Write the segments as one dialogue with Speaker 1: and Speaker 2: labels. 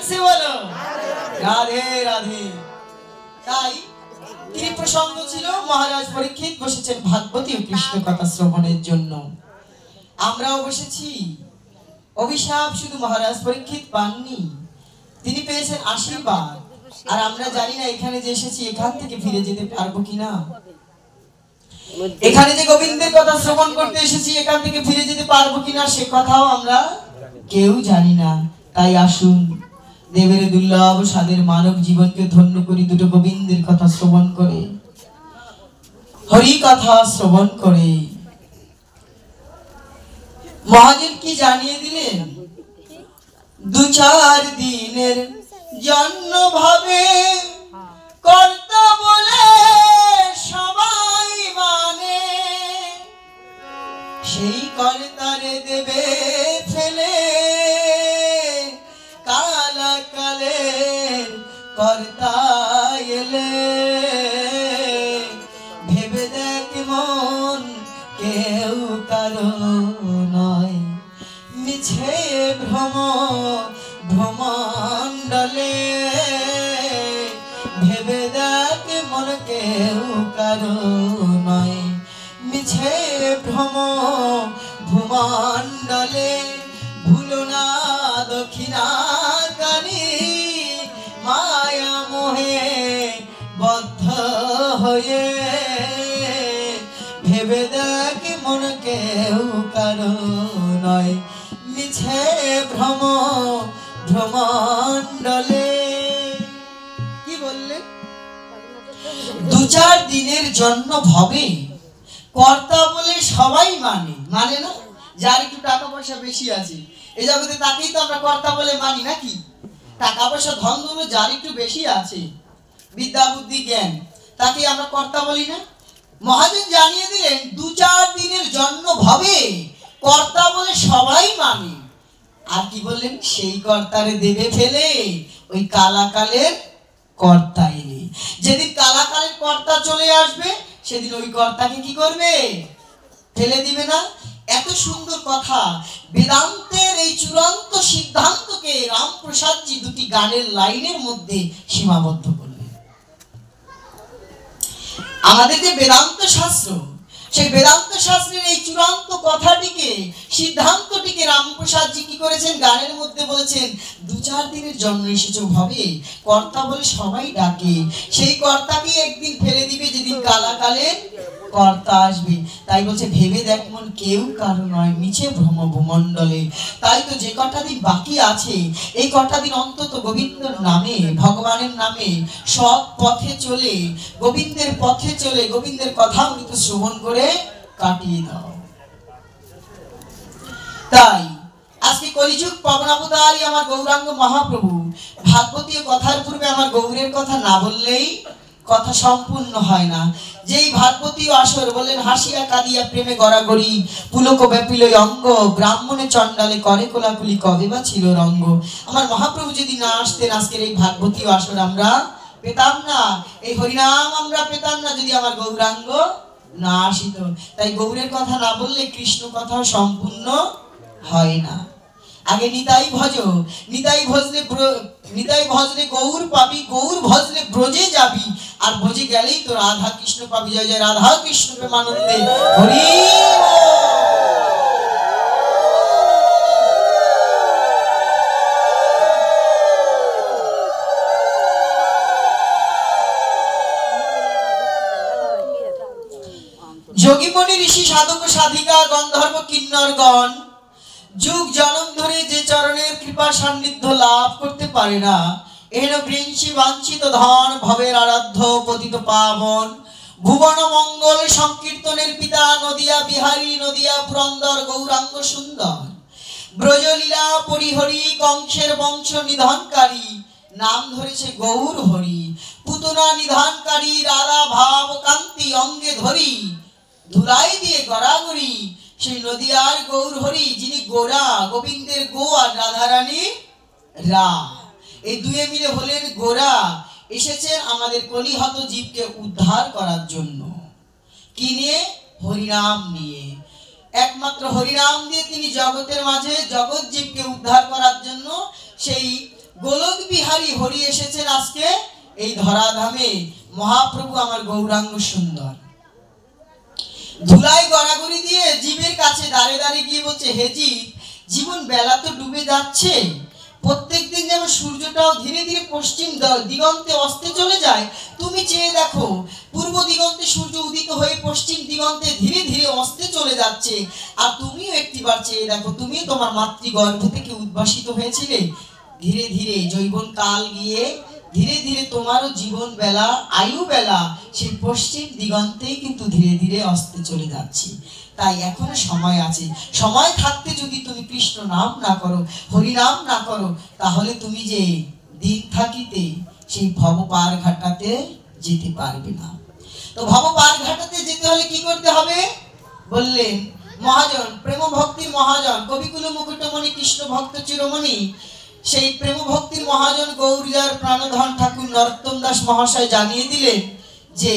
Speaker 1: से बोलो राधे राधे। তাই কি প্রসঙ্গ ছিল, মহারাজ পরীক্ষিত বসেছেন ভাগবতী ও কৃষ্ণ কথা শ্রবণের জন্য। আমরাও বসেছি। অভিশাপ শুধু মহারাজ পরীক্ষিত পাননি, তিনি পেয়েছেন আশীর্বাদ। আর আমরা জানি না এখানে যে এসেছি এখান থেকে ফিরে যেতে পারবো কিনা। এখানে যে গোবিন্দের কথা শ্রবণ করতে এসেছি এখান থেকে ফিরে যেতে পারবো কিনা সে কথাও আমরা কেউ জানি না। তাই আসুন দেবের দুর্লভ স্বাদের মানব জীবনকে ধন্য করি দুটো গোবিন্দের কথা শ্রবণ করে, হরি কথা শ্রবণ করে। মহাজন কি জানিয়ে দিলেন, 2-4 দিনের জন্য ভাবে কর্তা বলে সবাই মানে, সেই কর্তারে দেবে ফেলে কালাকালের কর্তা এলে। ভেবে দেখ মন কেউ কারো নয়, মিছে ভ্রম ভ্রমণ্ডলে। ভেবে দেখ মন কেউ কারো নয়, মিছে ভ্রম ভূমণ্ডলে। ভুলো না দক্ষিণা কালী মায়া মোহে বদ্ধ হয়ে। ভেবে দেখ মন কেউ কারো নয়, মিছে ভ্রম ভ্রমণ্ডলে। কি বললে, 2-4 দিনের জন্য ভবে কর্তা বলে সবাই মানে। মানে না, যার একটু টাকা পয়সা বেশি আছে এই জগতে তাকেই তো আমরা কর্তা বলে মানি নাকি। টাকা পয়সা ধন দৌলত যার একটু বেশি আছে, বিদ্যা বুদ্ধি জ্ঞান, তাকে আমরা কর্তা বলি না। মহাজন জানিয়ে দিলেন 2-4 দিনের জন্য ভাবে কর্তা বলে সবাই মানে। আর কি বললেন, সেই কর্তারে দেবে ফেলে ওই কালাকালের কর্তা এলে। যেদিন কালাকালের কর্তা চলে আসবে সেদিন ওই কর্তাকে কি করবে, ফেলে দিবে না। এত সুন্দর কথা, বেদান্তের এই চূড়ান্ত সিদ্ধান্তকে রামপ্রসাদজি 2টি গানের লাইনের মধ্যে সীমাবদ্ধ করলেন। আমাদের যে বেদান্ত শাস্ত্র, সেই বেদান্ত শাস্ত্রের এই চূড়ান্ত কথাটিকে, সিদ্ধান্তটিকে রামপ্রসাদজি কি করেছেন, গানের মধ্যে বলেছেন 2-4 দিনের জন্য এসেছো ভাবে কর্তা বলে সবাই ডাকে, সেই কর্তাকে একদিন ফেলে দিবে যেদিন কালাকালের কর্তা আসবে। তাই বলছে ভেবে দেখ মন কেউ কারো নয়, মিছে ভ্রম ভূমণ্ডলে। তাই তো যে কটা দিন বাকি আছে এই কটা দিন অন্তত গোবিন্দর নামে, ভগবানের নামে সৎ পথে চলে, গোবিন্দের পথে চলে গোবিন্দের কথা অমৃত শ্রবণ করে কাটিয়ে দাও। তাই আজকে কলিযুগ পবনাবতারী আমার গৌরাঙ্গ মহাপ্রভু ভাগবতীয় কথার পূর্বে আমার গৌরের কথা না বললেই কথা সম্পূর্ণ হয় না। যেই ভাগবতীয় আসর বললেন হাসিয়া কাঁদিয়া প্রেমে গড়াগড়ি, পুলক ব্যাপিল অঙ্গ, ব্রাহ্মণে চণ্ডালে করে কোলাকুলি, কবে বা ছিল রঙ্গ। আমার মহাপ্রভু যদি না আসতেন আজকের এই ভাগবতীয় আসর আমরা পেতাম না, এই হরিনাম আমরা পেতাম না যদি আমার গৌরাঙ্গ না আসিত। তাই গৌরের কথা না বললে কৃষ্ণ কথা সম্পূর্ণ হয় না। আগে নিতাই ভজ, নিতাই ভজলে গৌর পাবি, গৌর ভজলে ব্রজে যাবি, আর ব্রজে গেলেই তো রাধা কৃষ্ণ পাবি। জয় জয় রাধা কৃষ্ণ প্রেমানন্দে হরি। যোগীমণি ঋষি সাধক সাধিকা গন্ধর্ব কিন্নরগণ যুগ জনম ধরে যে চরণের কৃপা সান্নিধ্য লাভ করতে পারে না, এন বৃঞ্চি বাঞ্ছিত ধন ভবের আরাধ্য পতিত পাবন, ভুবন মঙ্গল সংকীর্তনের পিতা নদিয়া বিহারী, নদিয়া পুরন্দর গৌরাঙ্গ সুন্দর, ব্রজলীলা পরিহরি কংসের বংশ নিধনকারী, নাম ধরেছে গৌর হরি, পুতনা নিধনকারী রাধা ভাব কান্তি অঙ্গে ধরি, ধুলাই দিয়ে গড়াগড়ি সেই নদিয়ার গৌর হরি, যিনি গোরা, গোবিন্দের গো আর রাধারানী রা, এই দুয়ে মিলে হলেন গোরা। এসেছেন আমাদের কলিহত জীবকে উদ্ধার করার জন্য। কি নিয়ে? হরিনাম নিয়ে। একমাত্র হরিনাম দিয়ে তিনি জগতের মাঝে জগৎ জীবকে উদ্ধার করার জন্য সেই গোলক বিহারী হরি এসেছেন আজকে এই ধরাধামে। মহাপ্রভু আমার গৌরাঙ্গ সুন্দর ধুলাই গড়াগড়ি দিয়ে জীবের কাছে দাঁড়ে দাঁড়িয়ে গিয়ে বলছে, হে জীব, জীবন বেলা তো ডুবে যাচ্ছে, প্রত্যেকদিন যেমন সূর্যটাও ধীরে ধীরে পশ্চিম দিগন্তে অস্তে চলে যায়, তুমি চেয়ে দেখো পূর্ব দিগন্তে সূর্য উদিত হয়ে পশ্চিম দিগন্তে ধীরে ধীরে অস্তে চলে যাচ্ছে। আর তুমিও একটিবার চেয়ে দেখো, তুমি তোমার মাতৃগর্ভ থেকে উদ্ভাসিত হয়েছিলে, ধীরে ধীরে যৌবন কাল গিয়ে ধীরে ধীরে তোমারও জীবন বেলা, আয়ু বেলা সেই পশ্চিম দিগন্তেই কিন্তু ধীরে ধীরে অস্তে চলে যাচ্ছে। তাই এখনো সময় আছে, সময় থাকতে যদি তুমি কৃষ্ণ নাম না করো, হরি নাম না করো, তাহলে তুমি যে দিন থাকিতে সেই ভব পার ঘাটাতে যেতে পারবে না। তো ভব পার ঘাটাতে যেতে হলে কি করতে হবে বললেন মহাজন, প্রেম ভক্তির মহাজন, কবিকুল মুকুটমণি কৃষ্ণ ভক্ত চিরমণি, সেই প্রেম ভক্তির মহাজন গৌরীজার প্রাণধন ঠাকুর নরোত্তম দাস মহাশয় জানিয়ে দিলেন যে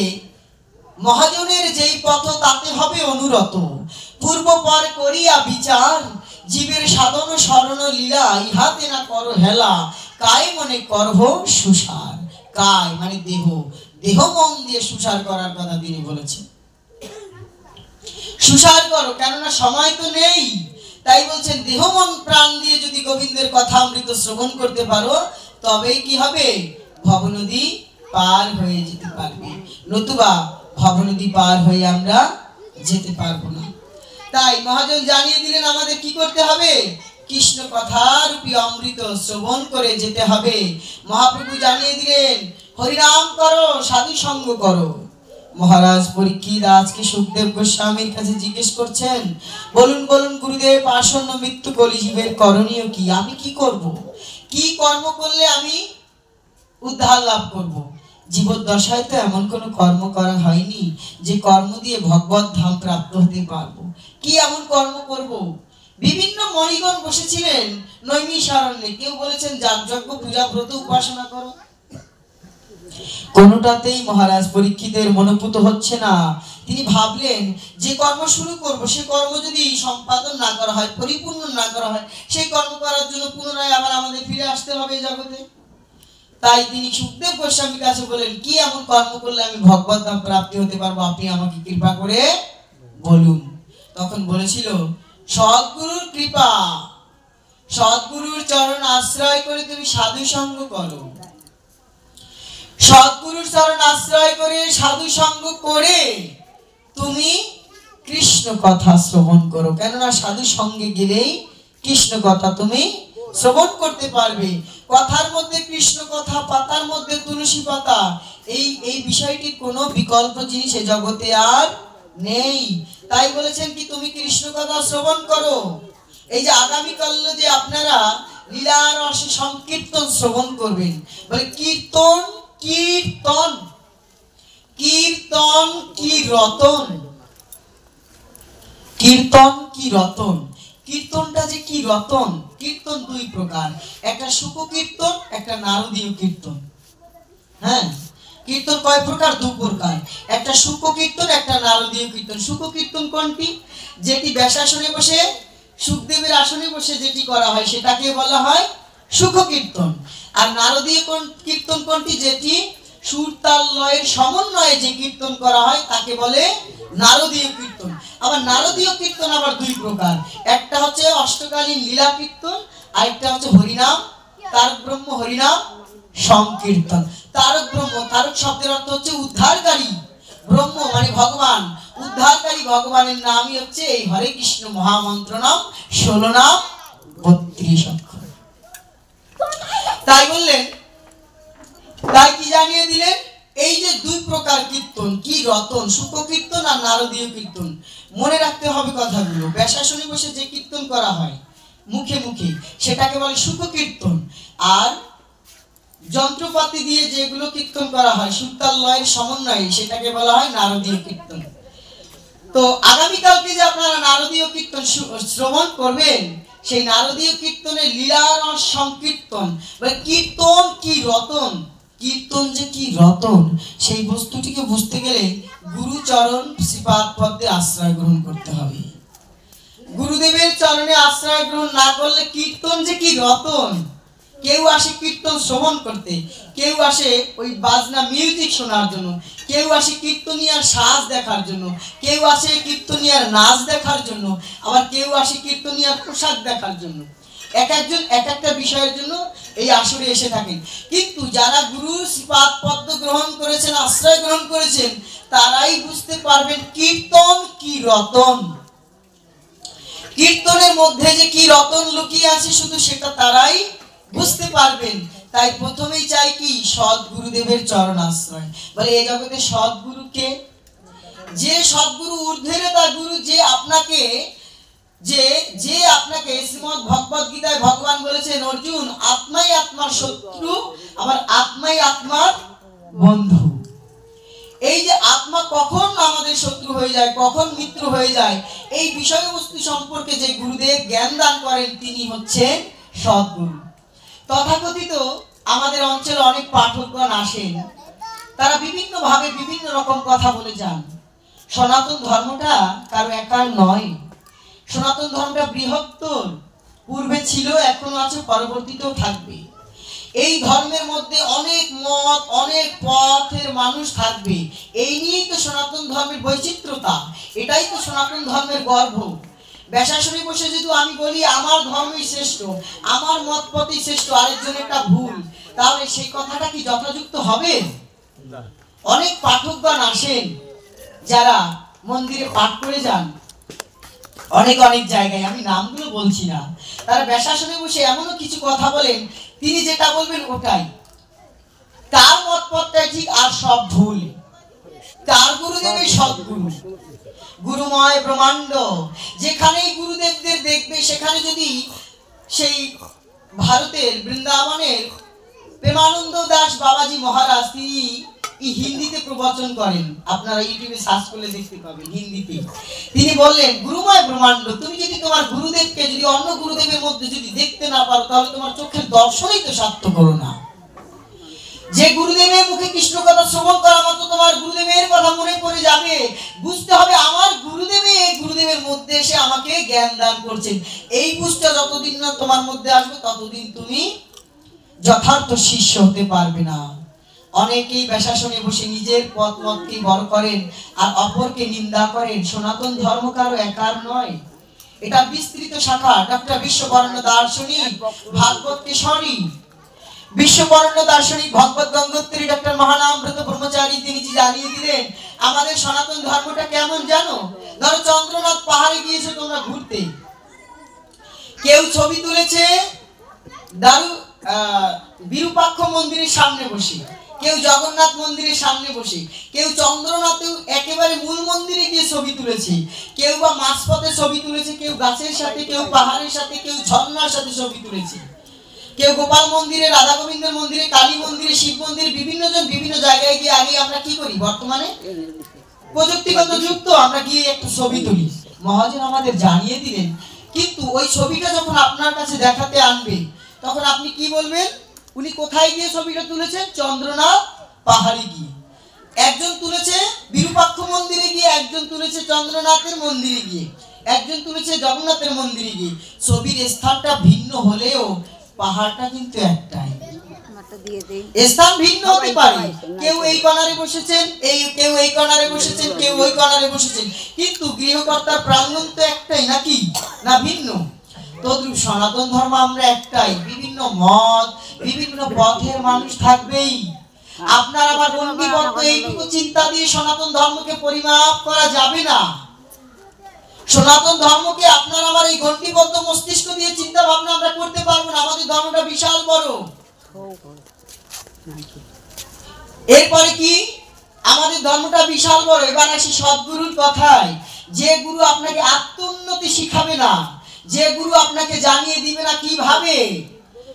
Speaker 1: মহাজনের যেই পথ তাতে হবে অনুরত, পূর্ব পর করিয়া বিচার, জীবের সাধন শরণ লীলা, ইহাতে না করো হেলা, কায় মনে করহ সুসার। কায় মানে দেহ, দেহ মন দিয়ে সুসার করার কথা তিনি বলেছেন। সুসার করো, কেননা সময় তো নেই। তাই বলছেন দেহ মন প্রাণ দিয়ে যদি গোবিন্দের কথা অমৃত শ্রবণ করতে পারো, তবেই কি হবে, ভবনদী পার হয়ে যেতে পারবে, নতুবা ভবনদী পার হয়ে আমরা যেতে পারবো না। তাই মহাজন জানিয়ে দিলেন আমাদের কি করতে হবে, কৃষ্ণ কথারূপী অমৃত শ্রবণ করে যেতে হবে। মহাপ্রভু জানিয়ে দিলেন হরিনাম করো, সাধু সঙ্গ করো। মহারাজ পরীক্ষিত আজকে সুখদেব গোস্বামীর কাছে জিজ্ঞেস করছেন, বলুন বলুন গুরুদেব, আসন্ন মৃত্যু কলিজীবের করণীয় কি, আমি কি করব, কি কর্ম করলে আমি উদ্ধার লাভ করব। জীবদ্দশায় তো এমন কোনো কর্ম করা হয়নি যে কর্ম দিয়ে ভগবত ধাম প্রাপ্ত হতে পারবো, কি এমন কর্ম করব। বিভিন্ন মণিগণ বসেছিলেন নৈমিষারণ্যে, কেউ বলেছেন যাগযজ্ঞ পূজা ব্রত উপাসনা করো, কোনটাতেই মহারাজ পরীক্ষিতের মনোপুত হচ্ছে না। তিনি ভাবলেন যে কর্ম শুরু করব, সে কর্ম যদি সম্পাদন না করা হয়, পরিপূর্ণ না করা হয়, সেই কর্ম করার জন্য পুনরায় আবার আমাদের ফিরে আসতে হবে এই জগতে। তাই তিনি সুখদেব গোস্বামীর কাছে বলেন, কি এমন কর্ম করলে আমি ভগবত ধাম প্রাপ্তি হতে পারবো, আপনি আমাকে কৃপা করে বলুন। তখন বলেছিল, সদ্গুরুর কৃপা, সদ্গুরুর চরণ আশ্রয় করে তুমি সাধু সঙ্গ করো, সদ্গুরুর চরণ আশ্রয় করে সাধু সঙ্গ করে তুমি কৃষ্ণ কথা শ্রবণ করো, কেননা সাধু সঙ্গে গেলেই কৃষ্ণ কথা তুমি শ্রবণ করতে পারবে। কথার মধ্যে কৃষ্ণ কথা, পাতার মধ্যে তুলসী পাতা, এই বিষয়টির কোনো বিকল্প জিনিস এ জগতে আর নেই। তাই বলেছেন কি তুমি কৃষ্ণ কথা শ্রবণ করো। এই যে আগামীকাল যে আপনারা লীলা রস সংকীর্তন শ্রবণ করবেন, বলে কীর্তন কীর্তন কীর্তন কি রতন, কীর্তন কি রতন, কীর্তনটা যে কি রতন। কীর্তন দুই প্রকার, একটা শুক কীর্তন, একটা নারদীয় কীর্তন। হ্যাঁ, কীর্তন কয় প্রকার, দু প্রকার, একটা শুক কীর্তন, একটা নারদীয় কীর্তন। শুক কীর্তন কোনটি, যেটি ব্যাসাসনে বসে, সুখদেবের আসনে বসে যেটি করা হয় সেটাকে বলা হয় শুক কীর্তন। আর নারদীয় কীর্তন কোনটি, যেটি সুর তাল লয়ের সমন্বয়ে যে কীর্তন করা হয় তাকে বলে নারদীয় কীর্তন। আবার নারদীয় কীর্তন আবার দুই প্রকার, একটা হচ্ছে অষ্টকালীন লীলা কীর্তন, আরেকটা হচ্ছে হরিনাম তারক ব্রহ্ম হরিনাম সংকীর্তন। তারক ব্রহ্ম, তারক শব্দের অর্থ হচ্ছে উদ্ধারকারী, ব্রহ্ম মানে ভগবান, উদ্ধারকারী ভগবানের নামই হচ্ছে এই হরে কৃষ্ণ মহামন্ত্র নাম, 16 নাম 32 অক্ষর। তাই বললেন, তাই কি জানিয়ে দিলেন, এই যে দুই প্রকার কীর্তন, কি রতন, শুক কীর্তন আর নারদীয় কীর্তন, মনে রাখতে হবে কথাগুলো। ব্যাসাসনে বসে যে কীর্তন করা হয় মুখে মুখে সেটাকে বলে শুক কীর্তন, আর যন্ত্রপাতি দিয়ে যেগুলো কীর্তন করা হয় সুরতাল লয়ের সমন্বয়ে সেটাকে বলা হয় নারদীয় কীর্তন। তো আগামীকালকে যে আপনারা নারদীয় কীর্তন শ্রবণ করবেন, সেই নারদীয় কীর্তনের লীলার সংকীর্তন, কীর্তন কি রতন, কীর্তন যে কি রতন, সেই বস্তুটিকে বুঝতে গেলে গুরুচরণ শ্রীপাদ পদ্মে আশ্রয় গ্রহণ করতে হবে। গুরুদেবের চরণে আশ্রয় গ্রহণ না করলে কীর্তন যে কি রতন কেউ আসে কীর্তন শ্রবণ করতে, কেউ আসে ওই বাজনা মিউজিক শোনার জন্য, কেউ আসে কীর্তনিয়ার সাজ দেখার জন্য, কেউ আসে কীর্তনিয়ার নাচ দেখার জন্য, আবার কেউ আসে কীর্তনিয়ার পোশাক দেখার জন্য। এক একজন এক একটা বিষয়ের জন্য এই আসরে এসে থাকেন। কিন্তু যারা গুরুর শ্রীপাদ পদ্ম গ্রহণ করেছেন, আশ্রয় গ্রহণ করেছেন, তারাই বুঝতে পারবেন কীর্তন কি রতন। কীর্তনের মধ্যে যে কি রতন লুকিয়ে আছে শুধু সেটা তারাই বুঝতে পারবেন। তাই প্রথমেই চাই কি সদ্গুরুদেবের চরণ আশ্রয়। বলে এই জগতে সদ্গুরু কে? যে সদ্গুরু ঊর্ধ্বে তার গুরু, যে আপনাকে শ্রীমদ্ ভগবদ গীতায় ভগবান বলেছেন, অর্জুন আত্মাই আত্মার শত্রু, আবার আত্মাই আত্মার বন্ধু। এই যে আত্মা কখন আমাদের শত্রু হয়ে যায়, কখন মিত্র হয়ে যায়, এই বিষয়বস্তু সম্পর্কে যে গুরুদেব জ্ঞান দান করেন তিনি হচ্ছেন সদ্গুরু। তথাকথিত আমাদের অঞ্চলে অনেক পাঠকগণ আসেন, তারা বিভিন্ন ভাবে বিভিন্ন রকম কথা বলে যান। সনাতন ধর্মটা কারো একার নয়, সনাতন ধর্মটা বৃহত্তর, পূর্বে ছিল, এখনো আছে, পরবর্তীতেও থাকবে। এই ধর্মের মধ্যে অনেক মত, অনেক পথের মানুষ থাকবে। এই নিয়েই তো সনাতন ধর্মের বৈচিত্র্যতা, এটাই তো সনাতন ধর্মের গর্ব। বেশাসনে বসে যদি আমি বলি আমার ধর্মই শ্রেষ্ঠ, আমার মত পথই শ্রেষ্ঠ, আরেকজনেরটা ভুল, তাহলে সেই কথাটা কি যথাযুক্ত হবে? অনেক পাঠকগণ আসেন যারা মন্দিরে পাঠ করে যান, অনেক অনেক জায়গায়, আমি নামগুলো বলছি না, তারা বেশাসনে বসে এমনও কিছু কথা বলেন, তিনি যেটা বলবেন ওটাই, তার মত পথটাই ঠিক আর সব ভুল। তার গুরুদেবই সদ্গুরু, গুরুময় ব্রহ্মাণ্ড। যেখানেই গুরুদেবদের দেখবে, সেখানে যদি সেই ভারতের বৃন্দাবনের প্রেমানন্দ দাস বাবাজি মহারাজ, তিনি হিন্দিতে প্রবচন করেন, আপনারা ইউটিউবে সার্চ করলে দেখতে পাবেন হিন্দিতে। তিনি বললেন, গুরুময় ব্রহ্মাণ্ড, তুমি যদি তোমার গুরুদেবকে যদি অন্য গুরুদেবের মধ্যে যদি দেখতে না পারো, তাহলে তোমার চোখের দর্শনই তো সার্থক করো না। যে গুরুদেবের মুখে কৃষ্ণ কথা শ্রবণ করা মাত্র তোমার গুরুদেবের কথা মনে পড়ে যাবে, বুঝতে হবে আমার গুরুদেবের মধ্যে এসে আমাকে জ্ঞান দান করছেন। এই বুঝটা যতদিন না তোমার মধ্যে আসবে, ততদিন তুমি যথার্থ শিষ্য হতে পারবে না। অনেকেই বেশাসনে বসে নিজের পথ মতকে বড় করেন আর অপরকে নিন্দা করেন। সনাতন ধর্ম কারো একার নয়, এটা বিস্তৃত শাখা। ডক্টর বিশ্ববরণ্য দার্শনিক ভাগবত কেশরী, বিশ্ববরণ্য দার্শনিক ভগবত গঙ্গোত্তরী ডক্টর মহানামব্রত ব্রহ্মচারী, তিনি জানিয়ে দিলেন আমাদের সনাতন ধর্মটা কেমন জানো? ধরো চন্দ্রনাথ পাহাড়ে গিয়েছে তোমরা ঘুরতে, কেউ ছবি তুলেছে বিরূপাক্ষ মন্দিরের সামনে বসে, কেউ জগন্নাথ মন্দিরের সামনে বসে, কেউ চন্দ্রনাথেও একেবারে মূল মন্দিরে গিয়ে ছবি তুলেছে, কেউ বা মাঝপথে ছবি তুলেছে, কেউ গাছের সাথে, কেউ পাহাড়ের সাথে, কেউ ঝর্ণার সাথে ছবি তুলেছে, কেউ গোপাল মন্দিরে, রাধা গোবিন্দের মন্দিরে, কালী মন্দিরে, শিব মন্দিরে, বিভিন্ন জন বিভিন্ন জায়গায় গিয়ে, আগে আমরা কি করি, বর্তমানে প্রযুক্তিগত যুগ তো, আমরা গিয়ে একটা ছবি তুলি। মহাজন আমাদের জানিয়ে দিলেন, কিন্তু ওই ছবিটা যখন আপনার কাছে দেখাতে আনবে, তখন আপনি কি বলবেন? উনি কোথায় গিয়ে ছবিটা তুলেছেন? চন্দ্রনাথ পাহাড়ে গিয়ে। একজন তুলেছে বিরূপাক্ষ মন্দিরে গিয়ে, একজন তুলেছে চন্দ্রনাথের মন্দিরে গিয়ে, একজন তুলেছে জগন্নাথের মন্দিরে গিয়ে। ছবির স্থানটা ভিন্ন হলেও পাহাড়টা কিন্তু একটাই। স্থান ভিন্ন হতে পারে, কেউ এই কর্নারে বসেছেন, কেউ এই কর্নারে বসেছেন, কেউ ওই কর্নারে বসেছেন, কিন্তু গৃহকর্তার প্রাঙ্গণ তো একটাই, নাকি না ভিন্ন? তদ্রূপ সনাতন ধর্ম আমরা একটাই, বিভিন্ন মত, বিভিন্ন পথের মানুষ থাকবেই। আপনার আমার গণ্ডিবদ্ধ এইটুকু চিন্তা দিয়ে সনাতন ধর্মকে পরিমাপ করা যাবে না। সনাতন ধর্মকে আপনার আমার এই গণ্ডিবদ্ধ মস্তিষ্ক দিয়ে চিন্তা ভাবনা আমরা করতে পারবো না। আমাদের ধর্মটা বিশাল বড়। এরপরে কি, আমাদের ধর্মটা বিশাল বড়। এবার আসি সদ্গুরুর কথায়। যে গুরু আপনাকে আত্মোন্নতি শিখাবে না, যে গুরু আপনাকে জানিয়ে দিবে না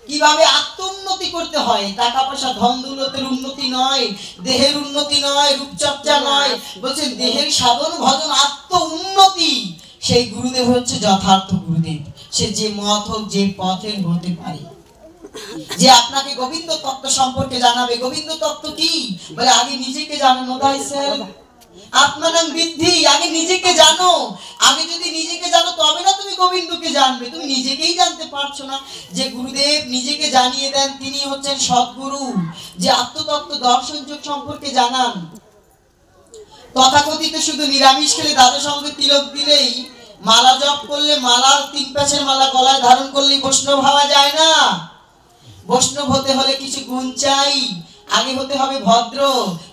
Speaker 1: কিভাবে আত্মোন্নতি করতে হয়, টাকা পয়সা ধন দৌলতের উন্নতি নয়, দেহের উন্নতি নয়, রূপচর্চা নয়, বলছেন দেহের সাধন ভজন আত্ম উন্নতি, সেই গুরুদেব হচ্ছে যথার্থ গুরুদেব। সে যে মত হোক, যে পথের হতে পারে, যে আপনাকে গোবিন্দ তত্ত্ব সম্পর্কে জানাবে। গোবিন্দ তত্ত্ব কি? বলে আগে নিজেকে জানো, নো দাই সেলফ, আত্মানাং বিদ্ধি, আগে নিজেকে জানো। আগে যদি নিজেকে জানো তবে না তুমি গোবিন্দকে জানবে। তুমি নিজেকেই জানতে পারছো না। যে গুরুদেব নিজেকে জানিয়ে দেন তিনি হচ্ছেন সদ্গুরু, যে আত্মতত্ত্ব দর্শন যোগ সম্পর্কে জানান। তথাকথিত শুধু নিরামিষ খেলে দ্বাদশ অঙ্গে তিলক দিলেই, মালা জপ করলে, মালা 3 প্যাচের মালা গলায় ধারণ করলেই বৈষ্ণব হওয়া যায় না। বৈষ্ণব হতে হলে কিছু গুণ চাই। আগে হতে হবে ভদ্র,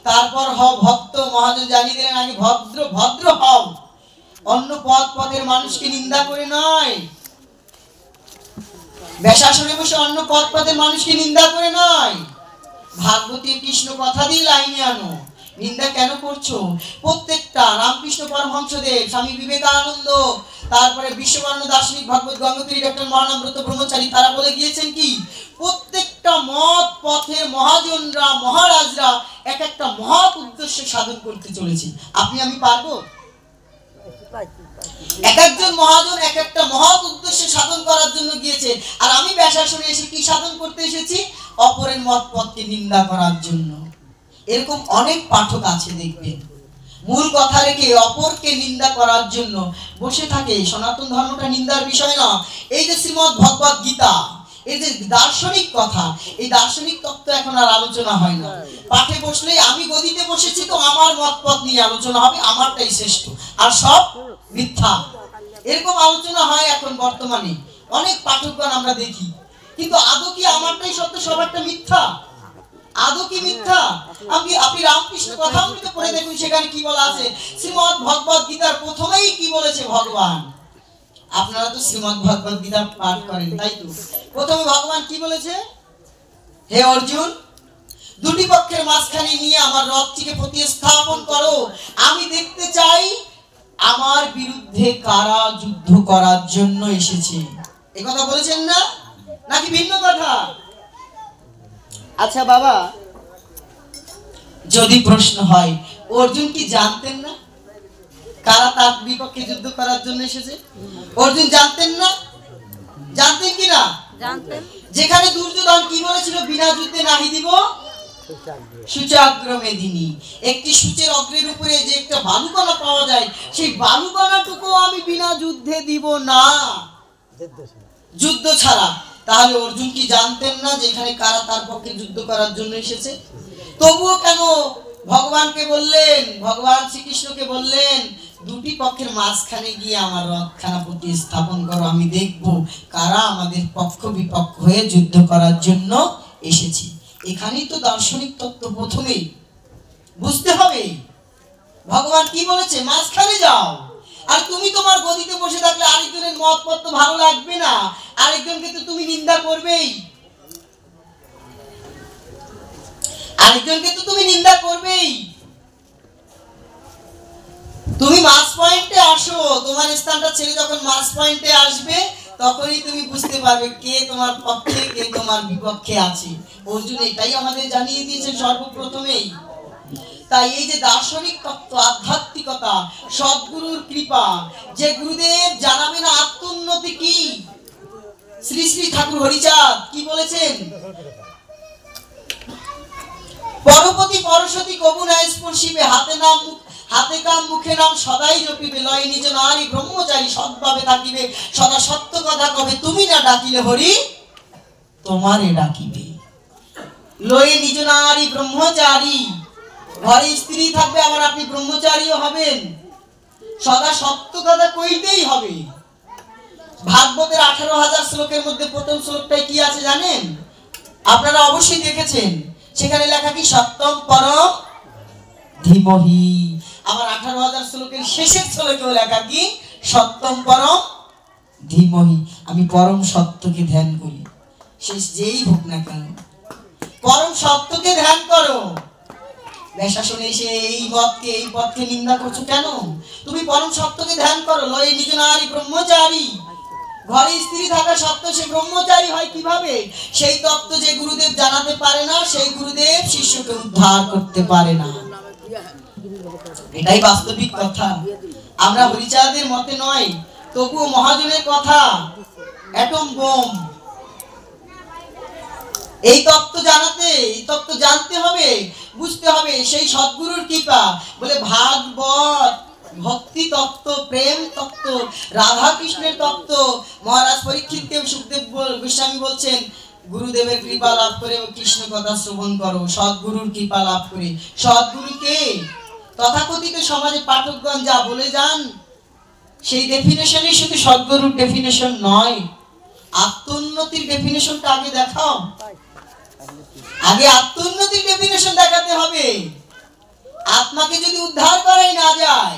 Speaker 1: তারপর হও ভক্ত। মহাজন জানিয়ে দিলেন আগে ভদ্র হও। অন্য পথের মানুষকে নিন্দা করে নয়, বেশাসনে বসে অন্য পথের মানুষকে নিন্দা করে নয়। ভাগবতী কৃষ্ণ কথা দিয়ে লাইনে আনো। নিন্দা কেন করছো? প্রত্যেকটা রামকৃষ্ণ পরমহংসদেব, স্বামী বিবেকানন্দ, তারপরে বিশ্ববর্ণ দার্শনিক ভাগবত গঙ্গোত্রী ডক্টর মহানামব্রত ব্রহ্মচারী, তারা বলে গিয়েছেন কি প্রত্যেকটা মত পথের মহাজনরা, মহারাজরা এক একটা মহৎ উদ্দেশ্য সাধন করতে চলেছে। আপনি আমি পারবো? এক একজন মহাজন এক একটা মহৎ উদ্দেশ্য সাধন করার জন্য গিয়েছে, আর আমি বেশাসনে এসে কি সাধন করতে এসেছি? অপরের মত পথকে নিন্দা করার জন্য। এরকম অনেক পাঠক আছে দেখবেন, মূল কথা রেখে অপরকে নিন্দা করার জন্য বসে থাকে। সনাতন ধর্মটা নিন্দার বিষয় না। এই যে শ্রীমদ্ ভগবত গীতা, এই যে দার্শনিক কথা, এই দার্শনিক তত্ত্ব এখন আর আলোচনা হয় না। পাঠে বসলে আমি গদিতে বসেছি তো আমার মত পথ নিয়ে আলোচনা হবে, আমারটাই শ্রেষ্ঠ আর সব মিথ্যা, এরকম আলোচনা হয় এখন বর্তমানে অনেক পাঠকগণ আমরা দেখি। কিন্তু আদৌ কি আমারটাই সত্য, সবারটা মিথ্যা? আদৌ কি মিথ্যা? আপনি রামকৃষ্ণ কথামৃত পড়ে দেখুন, সেখানে কি বলা আছে। শ্রীমদ্ ভগবত গীতার প্রথমেই কি বলেছে ভগবান? আপনারা তো শ্রীমদ্ ভগবত গীতা পাঠ করেন, তাই তো? প্রথমে ভগবান কি বলেছে? হে অর্জুন, দুটি পক্ষের মাঝখানে নিয়ে আমার রথটিকে প্রতিস্থাপন করো। আমি দেখতে চাই আমার বিরুদ্ধে কারা যুদ্ধ করার জন্য এসেছে। এই কথা বলেছেন না, নাকি ভিন্ন কথা? আচ্ছা বাবা, যদি প্রশ্ন হয় অর্জুন কি জানতেন না কারা তার বিপক্ষে যুদ্ধ করার জন্য এসেছে? অর্জুন জানতেন না? জানতেন কি না? জানতেন। যেখানে দুর্যোধন কি বলেছিল, বিনা যুদ্ধে নাহি দিব সূচাগ্র মেদিনী। একটি সূচের অগ্রের উপরে যে একটা বালুকণা পাওয়া যায়, সেই বালুকণাটুকু আমি বিনা যুদ্ধে দিব না, যুদ্ধ ছাড়া। তাহলে অর্জুন কি জানতেন না যে এখানে কারা তার পক্ষে যুদ্ধ করার জন্য এসেছে? তবুও কেন ভগবানকে বললেন, ভগবান শ্রীকৃষ্ণকে বললেন, দুটি পক্ষের মাঝখানে গিয়ে আমার রথখানা প্রতিস্থাপন করো, আমি দেখব কারা আমাদের পক্ষ বিপক্ষ হয়ে যুদ্ধ করার জন্য এসেছে। এখানেই তো দার্শনিক তত্ত্ব প্রথমেই বুঝতে হবে। ভগবান কি বলেছে? মাঝখানে যাও। আর তুমি তোমার গদিতে বসে থাকলে আরেকজনের মত পথ তো ভালো লাগবে না, আরেকজনকে তো তুমি নিন্দা করবেই, আরেকজনকে তো তুমি নিন্দা করবেই। তুমি মাঝ পয়েন্টে আসো, তোমার স্থানটা ছেড়ে যখন মাঝ পয়েন্টে আসবে তখনই তুমি বুঝতে পারবে কে তোমার পক্ষে কে তোমার বিপক্ষে আছে। অর্জুন এটাই আমাদের জানিয়ে দিয়েছে সর্বপ্রথমেই। তাই এই যে দার্শনিক তত্ত্ব, আধ্যাত্মিকতা, সদ্গুরুর কৃপা, যে গুরুদেব জানাবেন আত্মোন্নতি কি। শ্রী শ্রী ঠাকুর হরিচাঁদ কি বলেছেন? পরপতি পরশতি কবু না স্পর্শিবে, হাতে কাম মুখে নাম সদাই জপিবে, লয় নিজ নারী ব্রহ্মচারী সৎভাবে থাকিবে, সদা সত্য কথা কবে, তুমি না ডাকিলে হরি তোমারে ডাকিবে। লয়ে নিজ নারী ব্রহ্মচারী, ঘরে স্ত্রী থাকবে আবার আপনি ব্রহ্মচারীও হবেন, সদা সত্য কথা কইতেই হবে। ভাগবতের 18,000 শ্লোকের মধ্যে প্রথম শ্লোকটাই কি আছে জানেন? আপনারা অবশ্যই দেখেছেন, সেখানে লেখা কি? সত্যম পরম ধীমহি। আবার 18,000 শ্লোকের শেষের শ্লোকেও লেখা কি? সত্যম পরম ধীমহি। আমি পরম সত্যকে ধ্যান করি, শেষ যেই হোক না কেন পরম সত্যকে ধ্যান করো। বেশাসনে এসে এই পথকে নিন্দা করছো কেন? তুমি পরম সত্যকে ধ্যান করো। লয়ে নিজ নারী ব্রহ্মচারী, ঘরে স্ত্রী থাকা সত্ত্বেও সে ব্রহ্মচারী হয় কিভাবে? সেই তত্ত্ব যে গুরুদেব জানাতে পারে না, সেই গুরুদেব শিষ্যকে উদ্ধার করতে পারে না। এটাই বাস্তবিক কথা। আমরা হরিচাঁদের মতে নয়, তবুও মহাজনের কথা অ্যাটম বোম। এই তত্ত্ব জানাতে, এই তত্ত্ব জানতে হবে, বুঝতে হবে সেই সদ্গুরুর কৃপা। বলে ভাগবত, ভক্তি তত্ত্ব, প্রেম তত্ত্ব, রাধা কৃষ্ণের তত্ত্ব। মহারাজ পরীক্ষিতকে সুখদেব গোস্বামী বলছেন, গুরুদেবের কৃপা লাভ করে কৃষ্ণ কথা শ্রবণ করো, সদ্গুরুর কৃপা লাভ করে। সদ্গুরুকে তথাকথিত সমাজে পাঠকগণ যা বলে যান, সেই ডেফিনেশনই শুধু সদ্গুরুর ডেফিনেশন নয়। আত্মোন্নতির ডেফিনেশনটা আগে দেখাও, আগে আত্মোন্নতির ডেফিনেশন দেখাতে হবে। আত্মাকে যদি উদ্ধার করাই না যায়,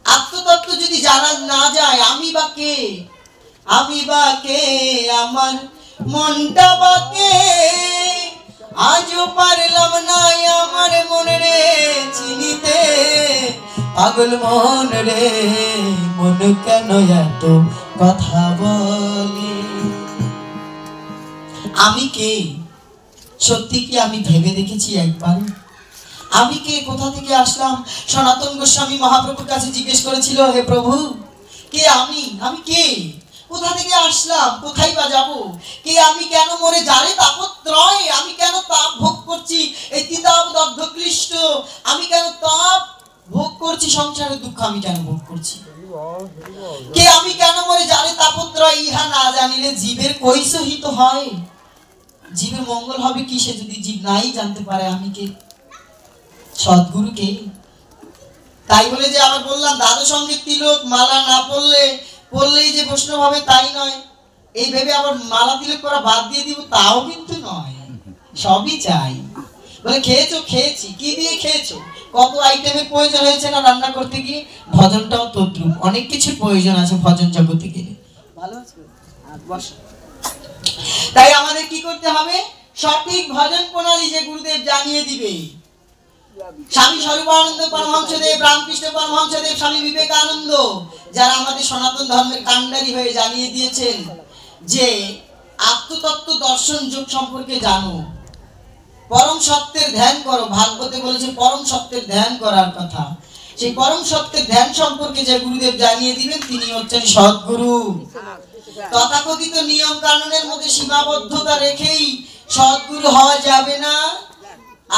Speaker 1: আত্মতত্ত্ব যদি জানা না যায়, আমি বা কে, আমি বা কে, আমার মনটা বা কে, আজও পারলাম না আমার মনে রে চিনিতে। পাগল মন রে, মন কেন এত কথা বলে। আমি কে, সত্যি কি আমি ভেবে দেখেছি একবার? আমি কে, কোথা থেকে আসলাম? সনাতন গোস্বামী মহাপ্রভুর কাছে জিজ্ঞেস করেছিল, হে প্রভু, কে আমি? আমি কে, কোথা থেকে আসলাম, কোথায় বা যাব? কে আমি, কেন মরে যারে তাপত্রয়, আমি কেন তাপ ভোগ করছি, এই তিতাব দগ্ধ ক্লিষ্ট, আমি কেন তাপ ভোগ করছি, সংসারের দুঃখ আমি কেন ভোগ করছি? কে আমি, কেন মরে যারে তাপত্রয়, ইহা না জানিলে জীবের কই সহিত হয়। জীবের মঙ্গল হবে কি সে যদি জীব নাই জানতে পারে আমি কে, সদ্গুরুকে। তাই বলে যে আবার বললাম দ্বাদশ সঙ্গে তিলক মালা না পড়লেই যে বৈষ্ণব হবে তাই নয়। এই ভেবে আবার মালা তিলক করা বাদ দিয়ে দিব তাও কিন্তু নয়, সবই চাই। বলে খেয়েছো? খেয়েছি। কি দিয়ে খেয়েছো? কত আইটেমের প্রয়োজন হয়েছে না রান্না করতে গিয়ে। ভজনটাও তদ্রূপ, অনেক কিছু প্রয়োজন আছে ভজন জগতে গেলে। ভালো আছে, বসো। তাই আমাদের কি করতে হবে? সঠিক ভজন প্রণালী যে গুরুদেব জানিয়ে দিবে। স্বামী স্বরূপানন্দ পরমহংসদেব, রামকৃষ্ণ পরমহংসদেব, স্বামী বিবেকানন্দ, যারা আমাদের সনাতন ধর্মের কাণ্ডারি হয়ে জানিয়ে দিয়েছেন যে আত্মতত্ত্ব দর্শন যোগ সম্পর্কে জানো, পরম সত্যের ধ্যান করো। ভাগবতে বলেছে পরম সত্যের ধ্যান করার কথা। সেই পরম সত্যের ধ্যান সম্পর্কে যে গুরুদেব জানিয়ে দিবেন তিনি হচ্ছেন সদ্গুরু। তথাকথিত নিয়ম কানুনের মধ্যে সীমাবদ্ধতা রেখেই সদ্গুরু হওয়া যাবে না।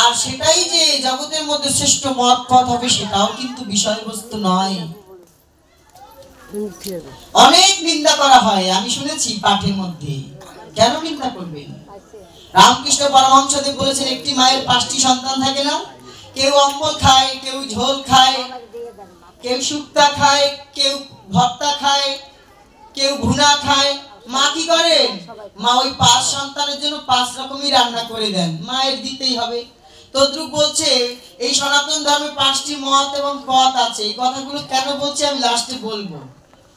Speaker 1: আর সেটাই যে জগতের মধ্যে শ্রেষ্ঠ মত পথ হবে সেটাও কিন্তু বিষয়বস্তু নয়। অনেক নিন্দা করা হয়, আমি শুনেছি পাঠের মধ্যে। কেন নিন্দা করবেন? রামকৃষ্ণ পরমহংসদেব বলেছেন একটি মায়ের 5টি সন্তান থাকে না, কেউ অম্বল খায়, কেউ ঝোল খায়, কেউ শুক্তা খায়, কেউ ভর্তা খায়, কেউ ভুনা খায়। মা কি করেন? মা ওই 5 সন্তানের জন্য 5 রকমই রান্না করে দেন, মায়ের দিতেই হবে। তদ্রূপ বলছে এই সনাতন ধর্মে 5টি মত এবং পথ আছে। এই কথাগুলো কেন বলছি আমি লাস্টে বলবো।